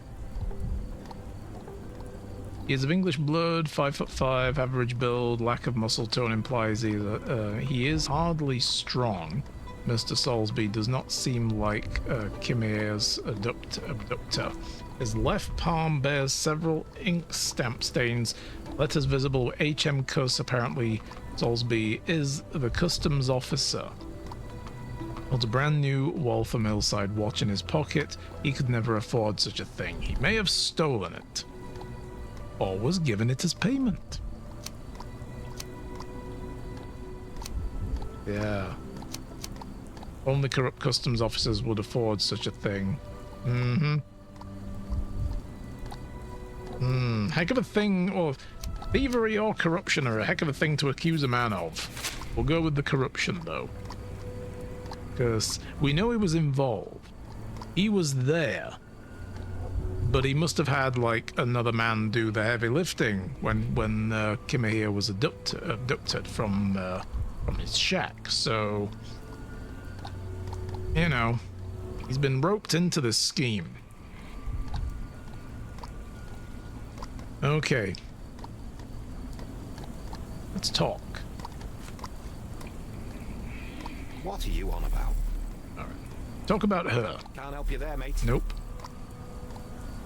He is of English blood, 5'5", average build, lack of muscle tone implies he is hardly strong. Mr. Soulsby does not seem like Kimea's abductor. His left palm bears several ink stamp stains, letters visible, HM Cuss. Apparently, Soulsby is the customs officer. Holds a brand new Waltham Hillside watch in his pocket. He could never afford such a thing. He may have stolen it. Or was given it as payment. Yeah. Only corrupt customs officers would afford such a thing. Heck of a thing, or thievery or corruption are a heck of a thing to accuse a man of. We'll go with the corruption, though. Because we know he was involved. He was there. But he must have had, like, another man do the heavy lifting when Kimahir was abducted from his shack. So, you know, he's been roped into this scheme. Okay. Let's talk. What are you on about? All right. Talk about her. Can't help you there, mate. Nope.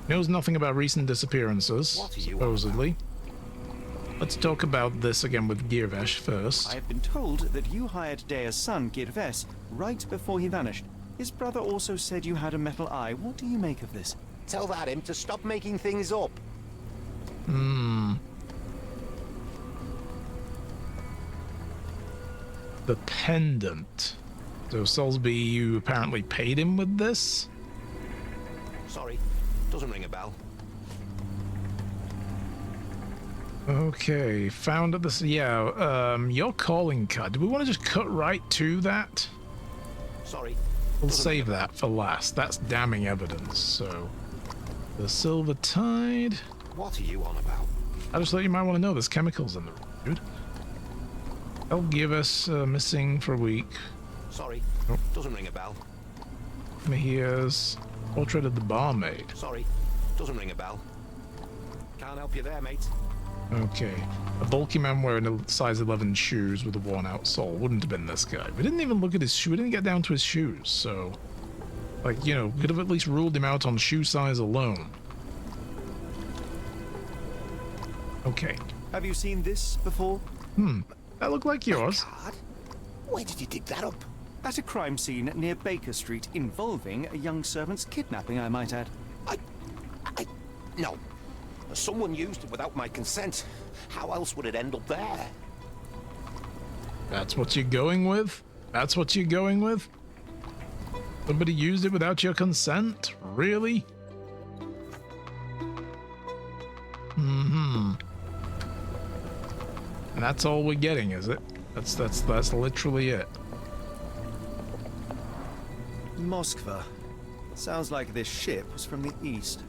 Knows nothing about recent disappearances, What are you on supposedly. Let's talk about this again with Girvesh first. I have been told that you hired Dea's son, Girves, right before he vanished. His brother also said you had a metal eye. What do you make of this? Tell that him to stop making things up. The pendant. So Soulsby, you apparently paid him with this? Sorry, doesn't ring a bell. Okay, found at this. Yeah, your calling card. Do we want to just cut right to that? Sorry. We'll save that for last. That's damning evidence. So, the Silver Tide. What are you on about? I just thought you might want to know there's chemicals in the room, dude. They'll give us missing for a week. Sorry, doesn't ring a bell. Here's portrait of the barmaid. Sorry, doesn't ring a bell. Can't help you there, mate. Okay. A bulky man wearing a size 11 shoes with a worn out sole. Wouldn't have been this guy. We didn't even look at his shoe. We didn't get down to his shoes, so... Like, you know, could have at least ruled him out on shoe size alone. Okay. Have you seen this before? That looked like yours. Card? Where did you dig that up? At a crime scene near Baker Street involving a young servant's kidnapping, I might add. No. Someone used it without my consent. How else would it end up there? That's what you're going with? That's what you're going with? Somebody used it without your consent? Really? And that's all we're getting, is it? That's literally it. Moskva. Sounds like this ship was from the east.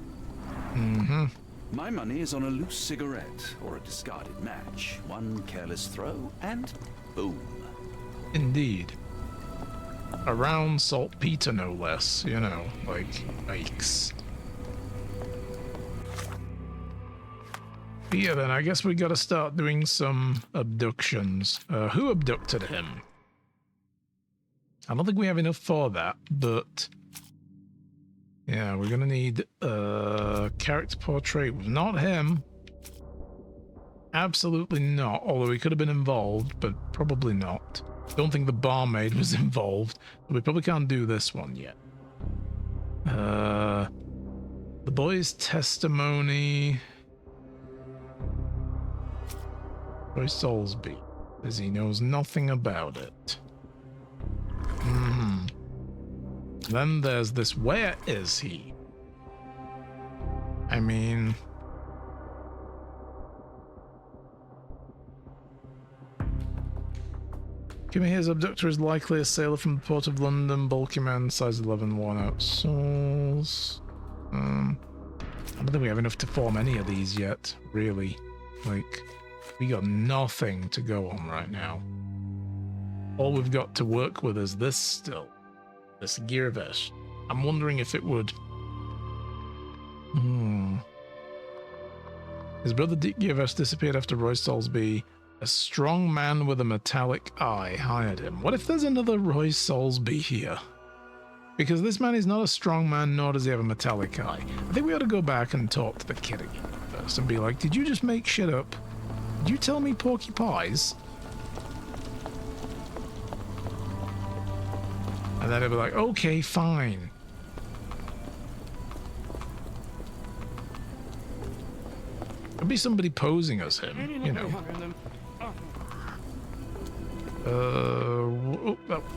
My money is on a loose cigarette or a discarded match. One careless throw, and boom. Indeed. A round saltpeter, no less. You know, like, yikes. Yeah, then I guess we gotta start doing some abductions. Who abducted him? I don't think we have enough for that, but... Yeah, we're gonna need a character portrait. Not him. Absolutely not, although he could have been involved, but probably not. Don't think the barmaid was involved, but we probably can't do this one yet. The boy's testimony... Roy Soulsby, as he knows nothing about it. Then there's this, where is he? I mean... Give me his abductor is likely a sailor from the port of London, bulky man, size 11, worn out souls. I don't think we have enough to form any of these yet, really. Like, we got nothing to go on right now. All we've got to work with is this still. This Girvesh. I'm wondering if it would... His brother Girvesh disappeared after Roy Soulsby. A strong man with a metallic eye hired him. What if there's another Roy Soulsby here? Because this man is not a strong man, nor does he have a metallic eye. I think we ought to go back and talk to the kid again first and be like, did you just make shit up? Did you tell me porky pies? And then he'll be like, okay, fine. It'll be somebody posing as him, you know.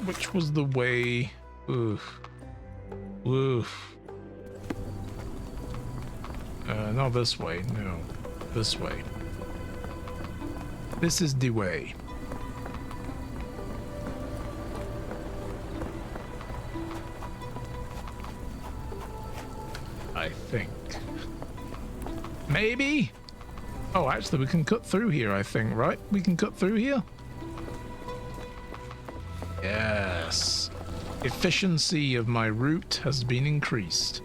Which was the way? Oof. Oof. Not this way, no. This way. This is the way. I think. Maybe? Oh, actually, we can cut through here, I think, right? We can cut through here? Yes. Efficiency of my route has been increased.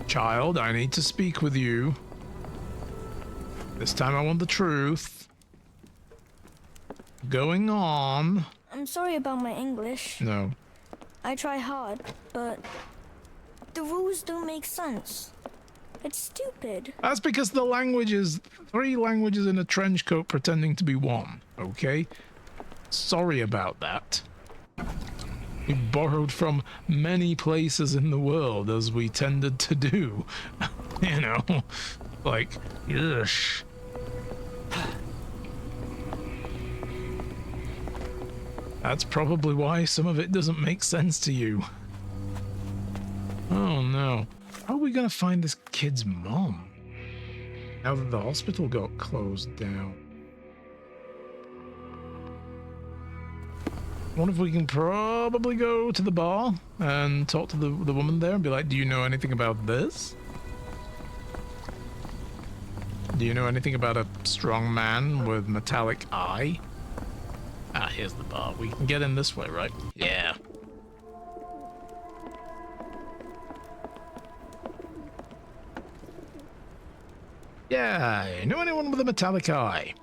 Child, I need to speak with you. This time I want the truth. Going on. I'm sorry about my English. No. I try hard, but The rules don't make sense. It's stupid. That's because the language is 3 languages in a trench coat pretending to be one, okay? Sorry about that. We borrowed from many places in the world, as we tended to do. You know? Like, yush. That's probably why some of it doesn't make sense to you. Oh no. How are we gonna find this kid's mom? Now that the hospital got closed down. I wonder if we can probably go to the bar and talk to the woman there and be like, do you know anything about this? Do you know anything about a strong man with metallic eye? Ah, here's the bar. We can get in this way, right? Yeah. Yeah, know anyone with a metallic eye?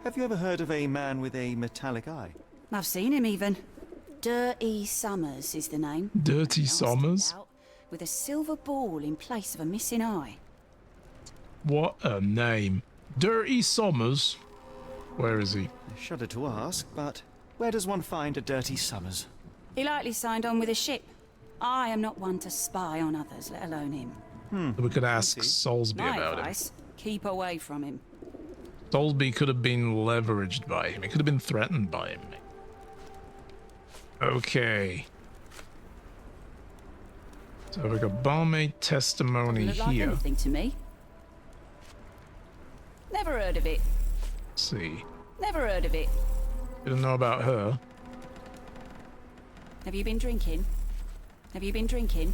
Have you ever heard of a man with a metallic eye? I've seen him even. Dirty Summers is the name. Dirty Summers? With a silver ball in place of a missing eye. What a name. Dirty Summers? Where is he? I shudder to ask, but where does one find a Dirty Summers? He likely signed on with a ship. I am not one to spy on others, let alone him. We could ask Soulsby My about advice, keep away from him. him. Soulsby could have been leveraged by him. He could have been threatened by him. Okay. So we've got barmaid testimony Doesn't look like here. anything to me. Never heard of it. Let's see. Never heard of it. Didn't know about her. Have you been drinking? Have you been drinking?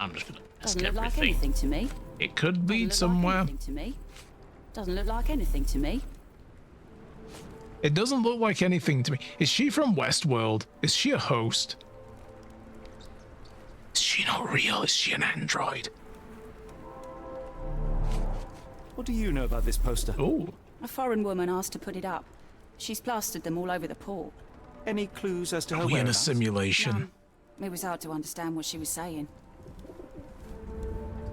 I'm just gonna ask Doesn't look like everything. anything to me. It could lead Doesn't look somewhere. like anything to me. Doesn't look like anything to me. It doesn't look like anything to me. Is she from Westworld? Is she a host? Is she not real? Is she an android? What do you know about this poster? Oh. A foreign woman asked to put it up. She's plastered them all over the port. Any clues as to her Are we in a whereabouts? simulation? It was hard to understand what she was saying.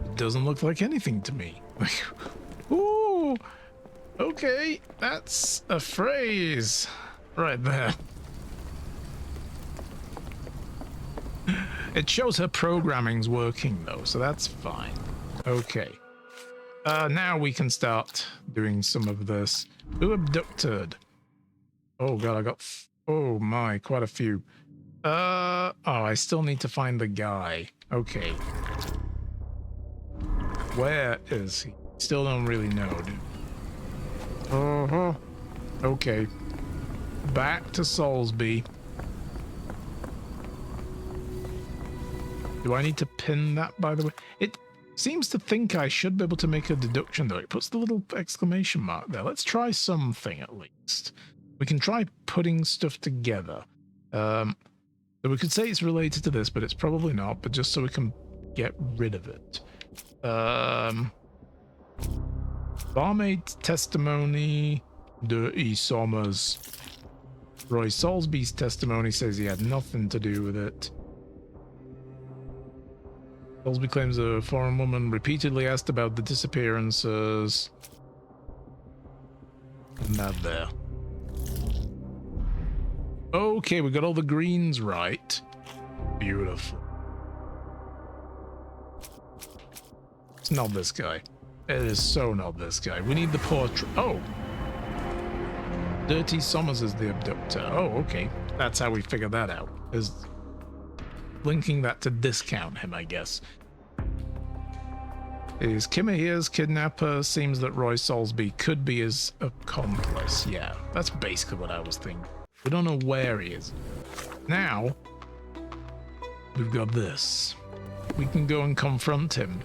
It doesn't look like anything to me. Ooh. Okay, that's a phrase right there. It shows her programming's working though, so that's fine. Okay. Now we can start doing some of this. Who abducted? Oh god, I got oh my, quite a few. Oh, I still need to find the guy. Okay. Where is he? Still don't really know, dude. Uh-huh. Okay. Back to Soulsby. Do I need to pin that, by the way? It seems to think I should be able to make a deduction, though. It puts the little exclamation mark there. Let's try something, at least. We can try putting stuff together. So we could say it's related to this, but it's probably not, but just so we can get rid of it. Barmaid testimony, Dirty Summers. Roy Soulsby's testimony says he had nothing to do with it. Soulsby claims a foreign woman repeatedly asked about the disappearances. Not there. Okay, we got all the greens right. Beautiful. It's not this guy. It is so not this guy. We need the portrait. Oh! Dirty Summers is the abductor. Oh, okay. That's how we figure that out. Is linking that to discount him, I guess. Is Kimmer here's kidnapper? Seems that Roy Soulsby could be his accomplice. Yeah, that's basically what I was thinking. We don't know where he is. Now, we've got this. We can go and confront him.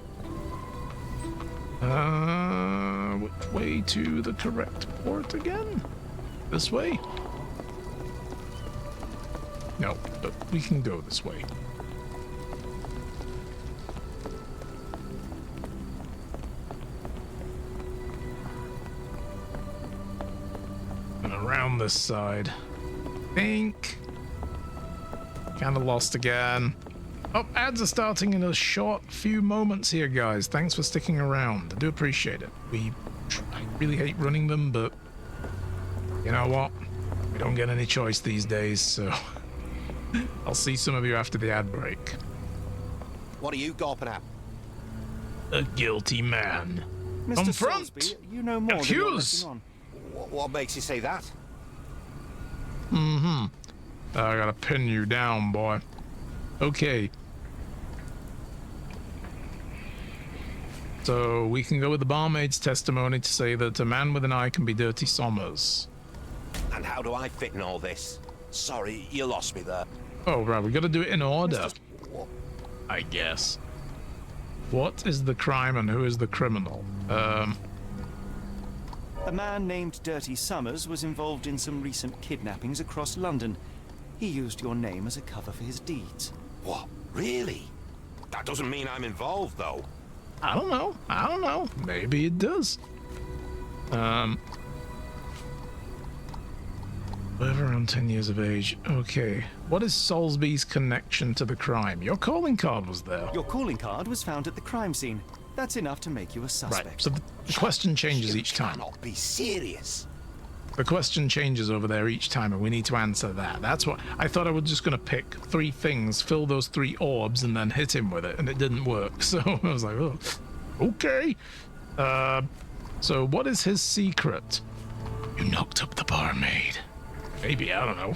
Which way to the correct port again? This way? No, but we can go this way. And around this side. Think. Kinda lost again. Oh, ads are starting in a short few moments here, guys. Thanks for sticking around. I do appreciate it. I really hate running them, but you know what? We don't get any choice these days, so I'll see some of you after the ad break. What are you gawping at? A guilty man. Mr. Confront! Soulsby, you know more than you're Accuse! letting on. What makes you say that? I gotta pin you down, boy. Okay. So we can go with the barmaid's testimony to say that a man with an eye can be Dirty Sommers. And how do I fit in all this? Sorry, you lost me there. Oh, right, we gotta do it in order. I guess. What is the crime and who is the criminal? A man named Dirty Summers was involved in some recent kidnappings across London. He used your name as a cover for his deeds. What? Really? That doesn't mean I'm involved, though. I don't know. Maybe it does. Over around 10 years of age. Okay. What is Soulsby's connection to the crime? Your calling card was there. Your calling card was found at the crime scene. That's enough to make you a suspect. Right, so the question changes each time. Cannot be serious. The question changes over there each time, and we need to answer that. That's what I thought. I was just going to pick 3 things, fill those 3 orbs, and then hit him with it, and it didn't work. So I was like, oh, okay. So what is his secret? You knocked up the barmaid. Maybe, I don't know.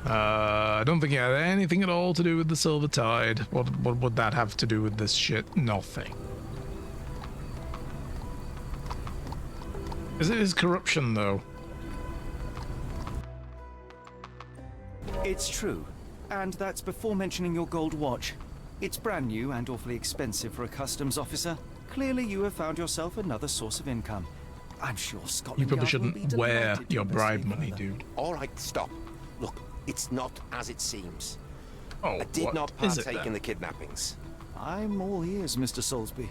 I don't think it had anything at all to do with the Silver Tide. What would that have to do with this shit? Nothing. Is it his corruption, though? It's true. And that's before mentioning your gold watch. It's brand new and awfully expensive for a customs officer. Clearly you have found yourself another source of income. I'm sure Scotland You probably Yard will be shouldn't wear delighted to your bribe investigate money, further. dude. All right, stop. Look, it's not as it seems. Oh, I did what not is it partake then? in the kidnappings. I'm all ears, Mr. Soulsby.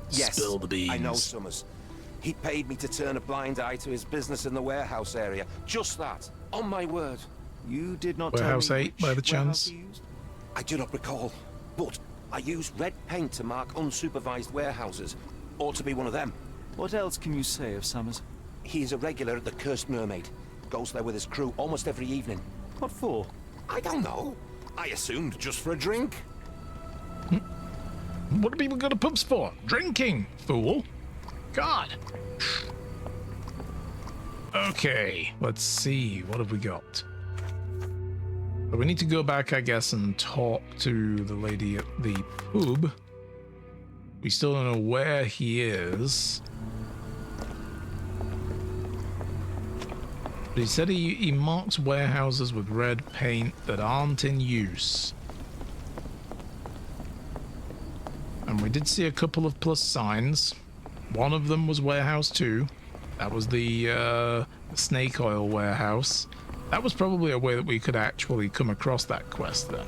Yes, Spill the beans. I know Summers. He paid me to turn a blind eye to his business in the warehouse area. Just that. On my word. You did not Warehouse tell me 8, by the which warehouse chance? you used? I do not recall, but I used red paint to mark unsupervised warehouses. Ought to be one of them. What else can you say of Summers? He's a regular at the Cursed Mermaid. Goes there with his crew almost every evening. What for? I don't know. I assumed just for a drink. What do people go to pubs for? Drinking, fool. God. Okay, let's see. What have we got? But we need to go back, I guess, and talk to the lady at the pub. We still don't know where he is. But he said he marks warehouses with red paint that aren't in use. And we did see a couple of plus signs. One of them was Warehouse 2. That was the snake oil warehouse. That was probably a way that we could actually come across that quest then.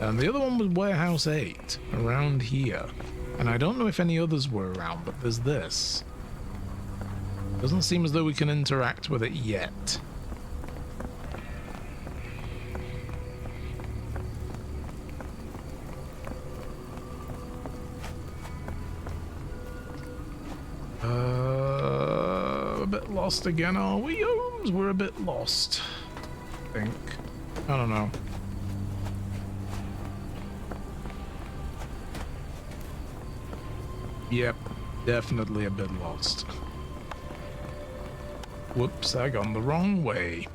And the other one was Warehouse 8, around here. And I don't know if any others were around, but there's this. Doesn't seem as though we can interact with it yet. A bit lost again, are we, Holmes? We're a bit lost, I think. I don't know. Yep, definitely a bit lost. Whoops, I gone the wrong way.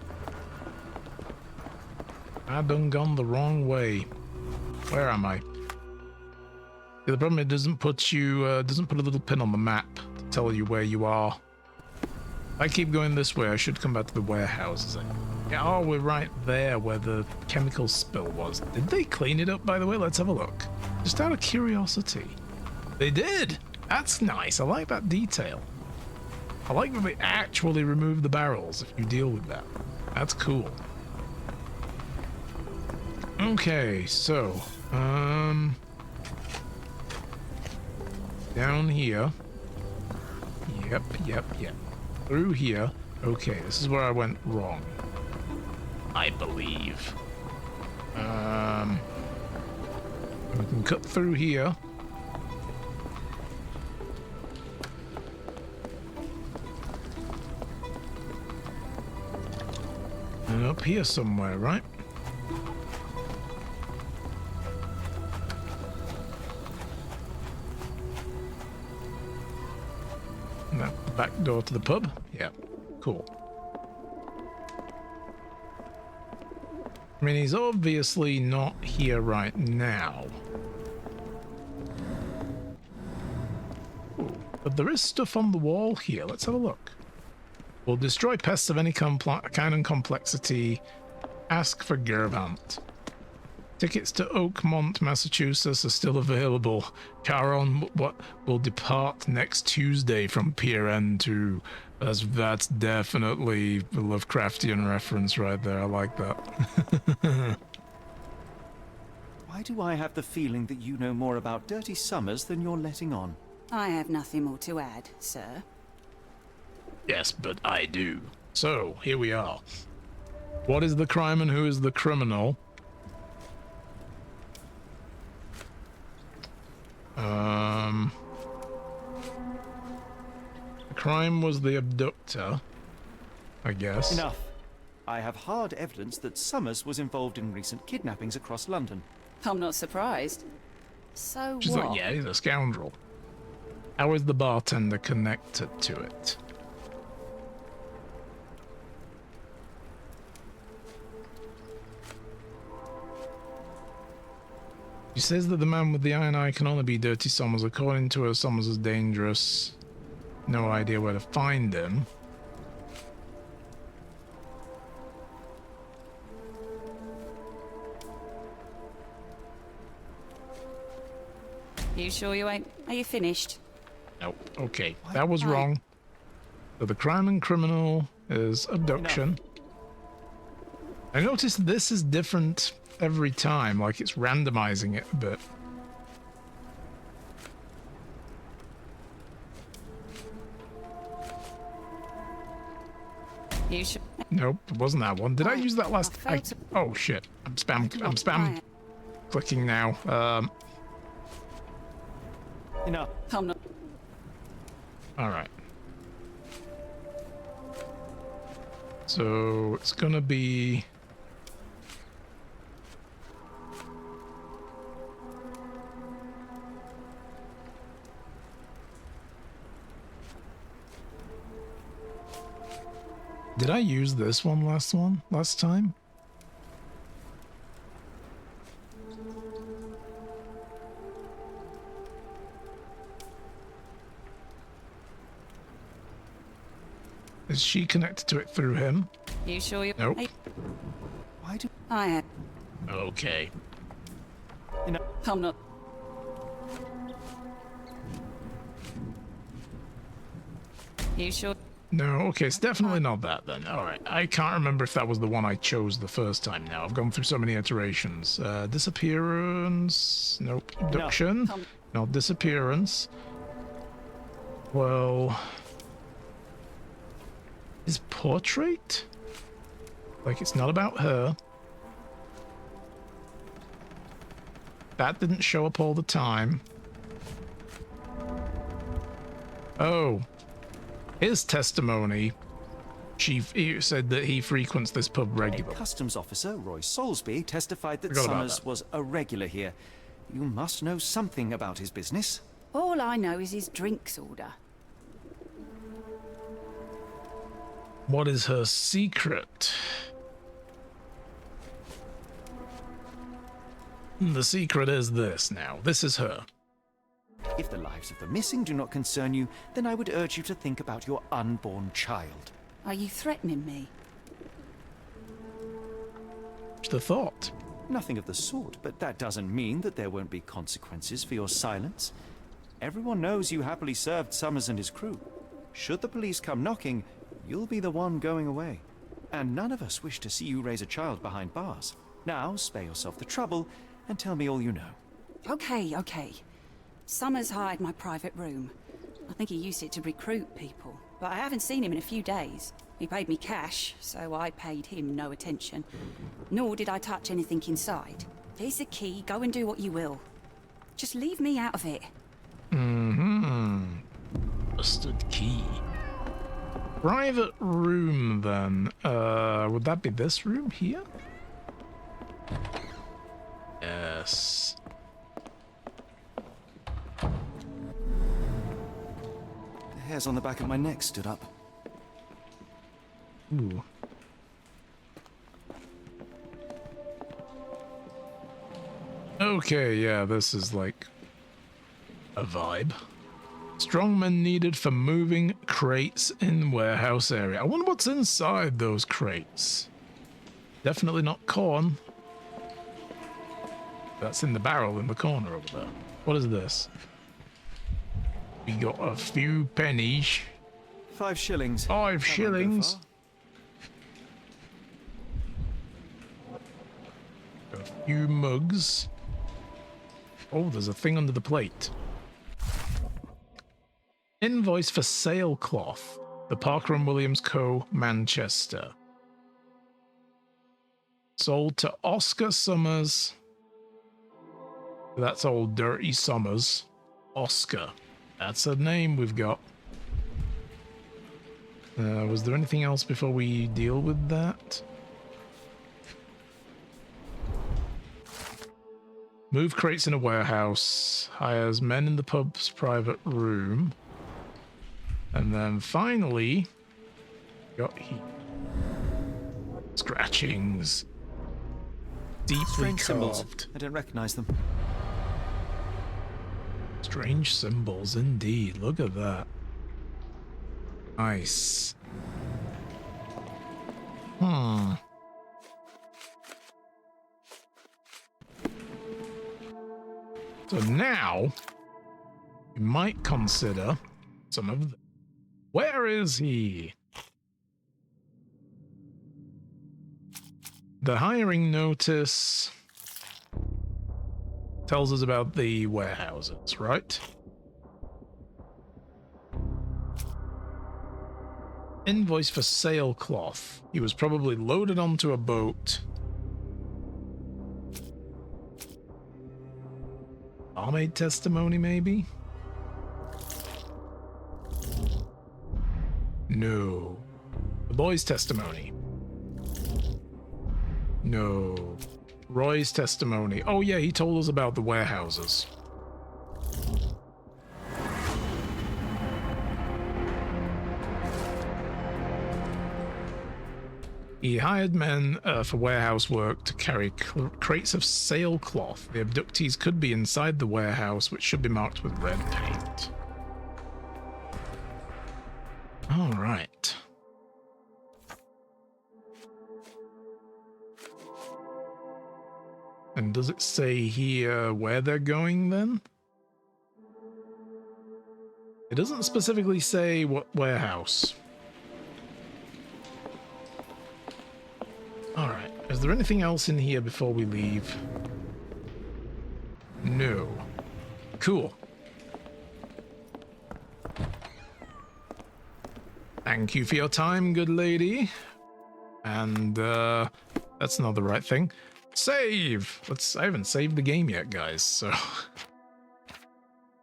I done gone the wrong way. Where am I? Yeah, the problem, it doesn't put you, doesn't put a little pin on the map to tell you where you are. If I keep going this way, I should come back to the warehouses. Yeah, oh, we're right there where the chemical spill was. Did they clean it up, by the way? Let's have a look. Just out of curiosity. They did! That's nice. I like that detail. I like that they actually remove the barrels if you deal with that. That's cool. Okay, so, down here. Yep. Through here. Okay, this is where I went wrong. I believe. I can cut through here. And up here somewhere, right? And that back door to the pub? Yeah, cool. I mean, he's obviously not here right now. Ooh, but there is stuff on the wall here. Let's have a look. Will destroy pests of any kind and complexity. Ask for Gervant. Tickets to Oakmont, Massachusetts are still available. Charon will depart next Tuesday from Pier N2. That's definitely a Lovecraftian reference right there. I like that. Why do I have the feeling that you know more about Dirty Summers than you're letting on? I have nothing more to add, sir. Yes, but I do. So, here we are. What is the crime and who is the criminal? The crime was the abductor, I guess. Enough. I have hard evidence that Summers was involved in recent kidnappings across London. I'm not surprised. So She's what? like, yeah, he's a scoundrel. How is the bartender connected to it? She says that the man with the iron eye can only be Dirty Summers. According to her, Summers is dangerous. No idea where to find him. You sure you ain't? Are you finished? No. Okay, that was wrong. So the crime and criminal is abduction. I noticed this is different every time, like it's randomizing it a bit. You sure? Nope, it wasn't that one. Did I use that last? Oh shit! I'm spam clicking now. Enough. I'm not. All right. So it's gonna be. Did I use this one last time? Is she connected to it through him? You sure you? Nope. Why do I have. Okay. you know? I'm not. You sure? No, okay, it's definitely not that then. Alright, I can't remember if that was the one I chose the first time now. I've gone through so many iterations. Disappearance. Nope. Abduction. No, disappearance. Well. His portrait? Like, it's not about her. That didn't show up all the time. Oh. His testimony, he said that he frequents this pub regularly. A customs officer, Roy Soulsby, testified that Forgot about Summers that. was a regular here. You must know something about his business. All I know is his drinks order. What is her secret? The secret is this now. This is her. If the lives of the missing do not concern you, then I would urge you to think about your unborn child. Are you threatening me? What's the thought? Nothing of the sort, but that doesn't mean that there won't be consequences for your silence. Everyone knows you happily served Summers and his crew. Should the police come knocking, you'll be the one going away. And none of us wish to see you raise a child behind bars. Now, spare yourself the trouble and tell me all you know. Okay. Summers hired my private room. I think he used it to recruit people, but I haven't seen him in a few days. He paid me cash, so I paid him no attention. Nor did I touch anything inside. Here's the key, go and do what you will. Just leave me out of it. Busted key. Private room, then. Would that be this room here? Yes. The hairs on the back of my neck stood up. Ooh. Okay, yeah, this is like a vibe. Strongmen needed for moving crates in warehouse area. I wonder what's inside those crates. Definitely not corn. That's in the barrel in the corner over there. What is this? We got a few pennies. 5 shillings. 5 shillings. A few mugs. Oh, there's a thing under the plate. Invoice for sailcloth. The Parker and Williams Co., Manchester. Sold to Oscar Summers. That's old Dirty Summers. Oscar. That's a name we've got. Was there anything else before we deal with that? Move crates in a warehouse. Hires men in the pub's private room. And then finally, got heat. Scratchings. Deeply Strange symbols. carved. I don't recognize them. Strange symbols indeed. Look at that. Nice. So now, you might consider some of the... Where is he? The hiring notice tells us about the warehouses, right? Invoice for sailcloth. He was probably loaded onto a boat. Barmaid testimony, maybe? No. The boy's testimony. No. Roy's testimony. Oh yeah, he told us about the warehouses. He hired men for warehouse work to carry crates of sailcloth. The abductees could be inside the warehouse, which should be marked with red paint. All right. And does it say here where they're going then? It doesn't specifically say what warehouse. Alright, is there anything else in here before we leave? No. Cool. Thank you for your time, good lady. And, that's not the right thing. Save! I haven't saved the game yet, guys, so...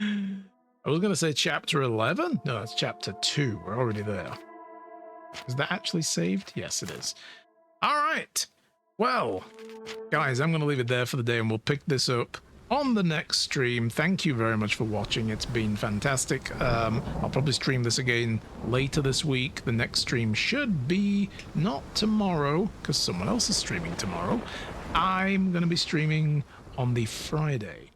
I was gonna say chapter 11? No, that's chapter 2. We're already there. Is that actually saved? Yes, it is. Alright! Well, guys, I'm gonna leave it there for the day, and we'll pick this up on the next stream. Thank you very much for watching. It's been fantastic. I'll probably stream this again later this week. The next stream should be not tomorrow, because someone else is streaming tomorrow. I'm going to be streaming on the Friday.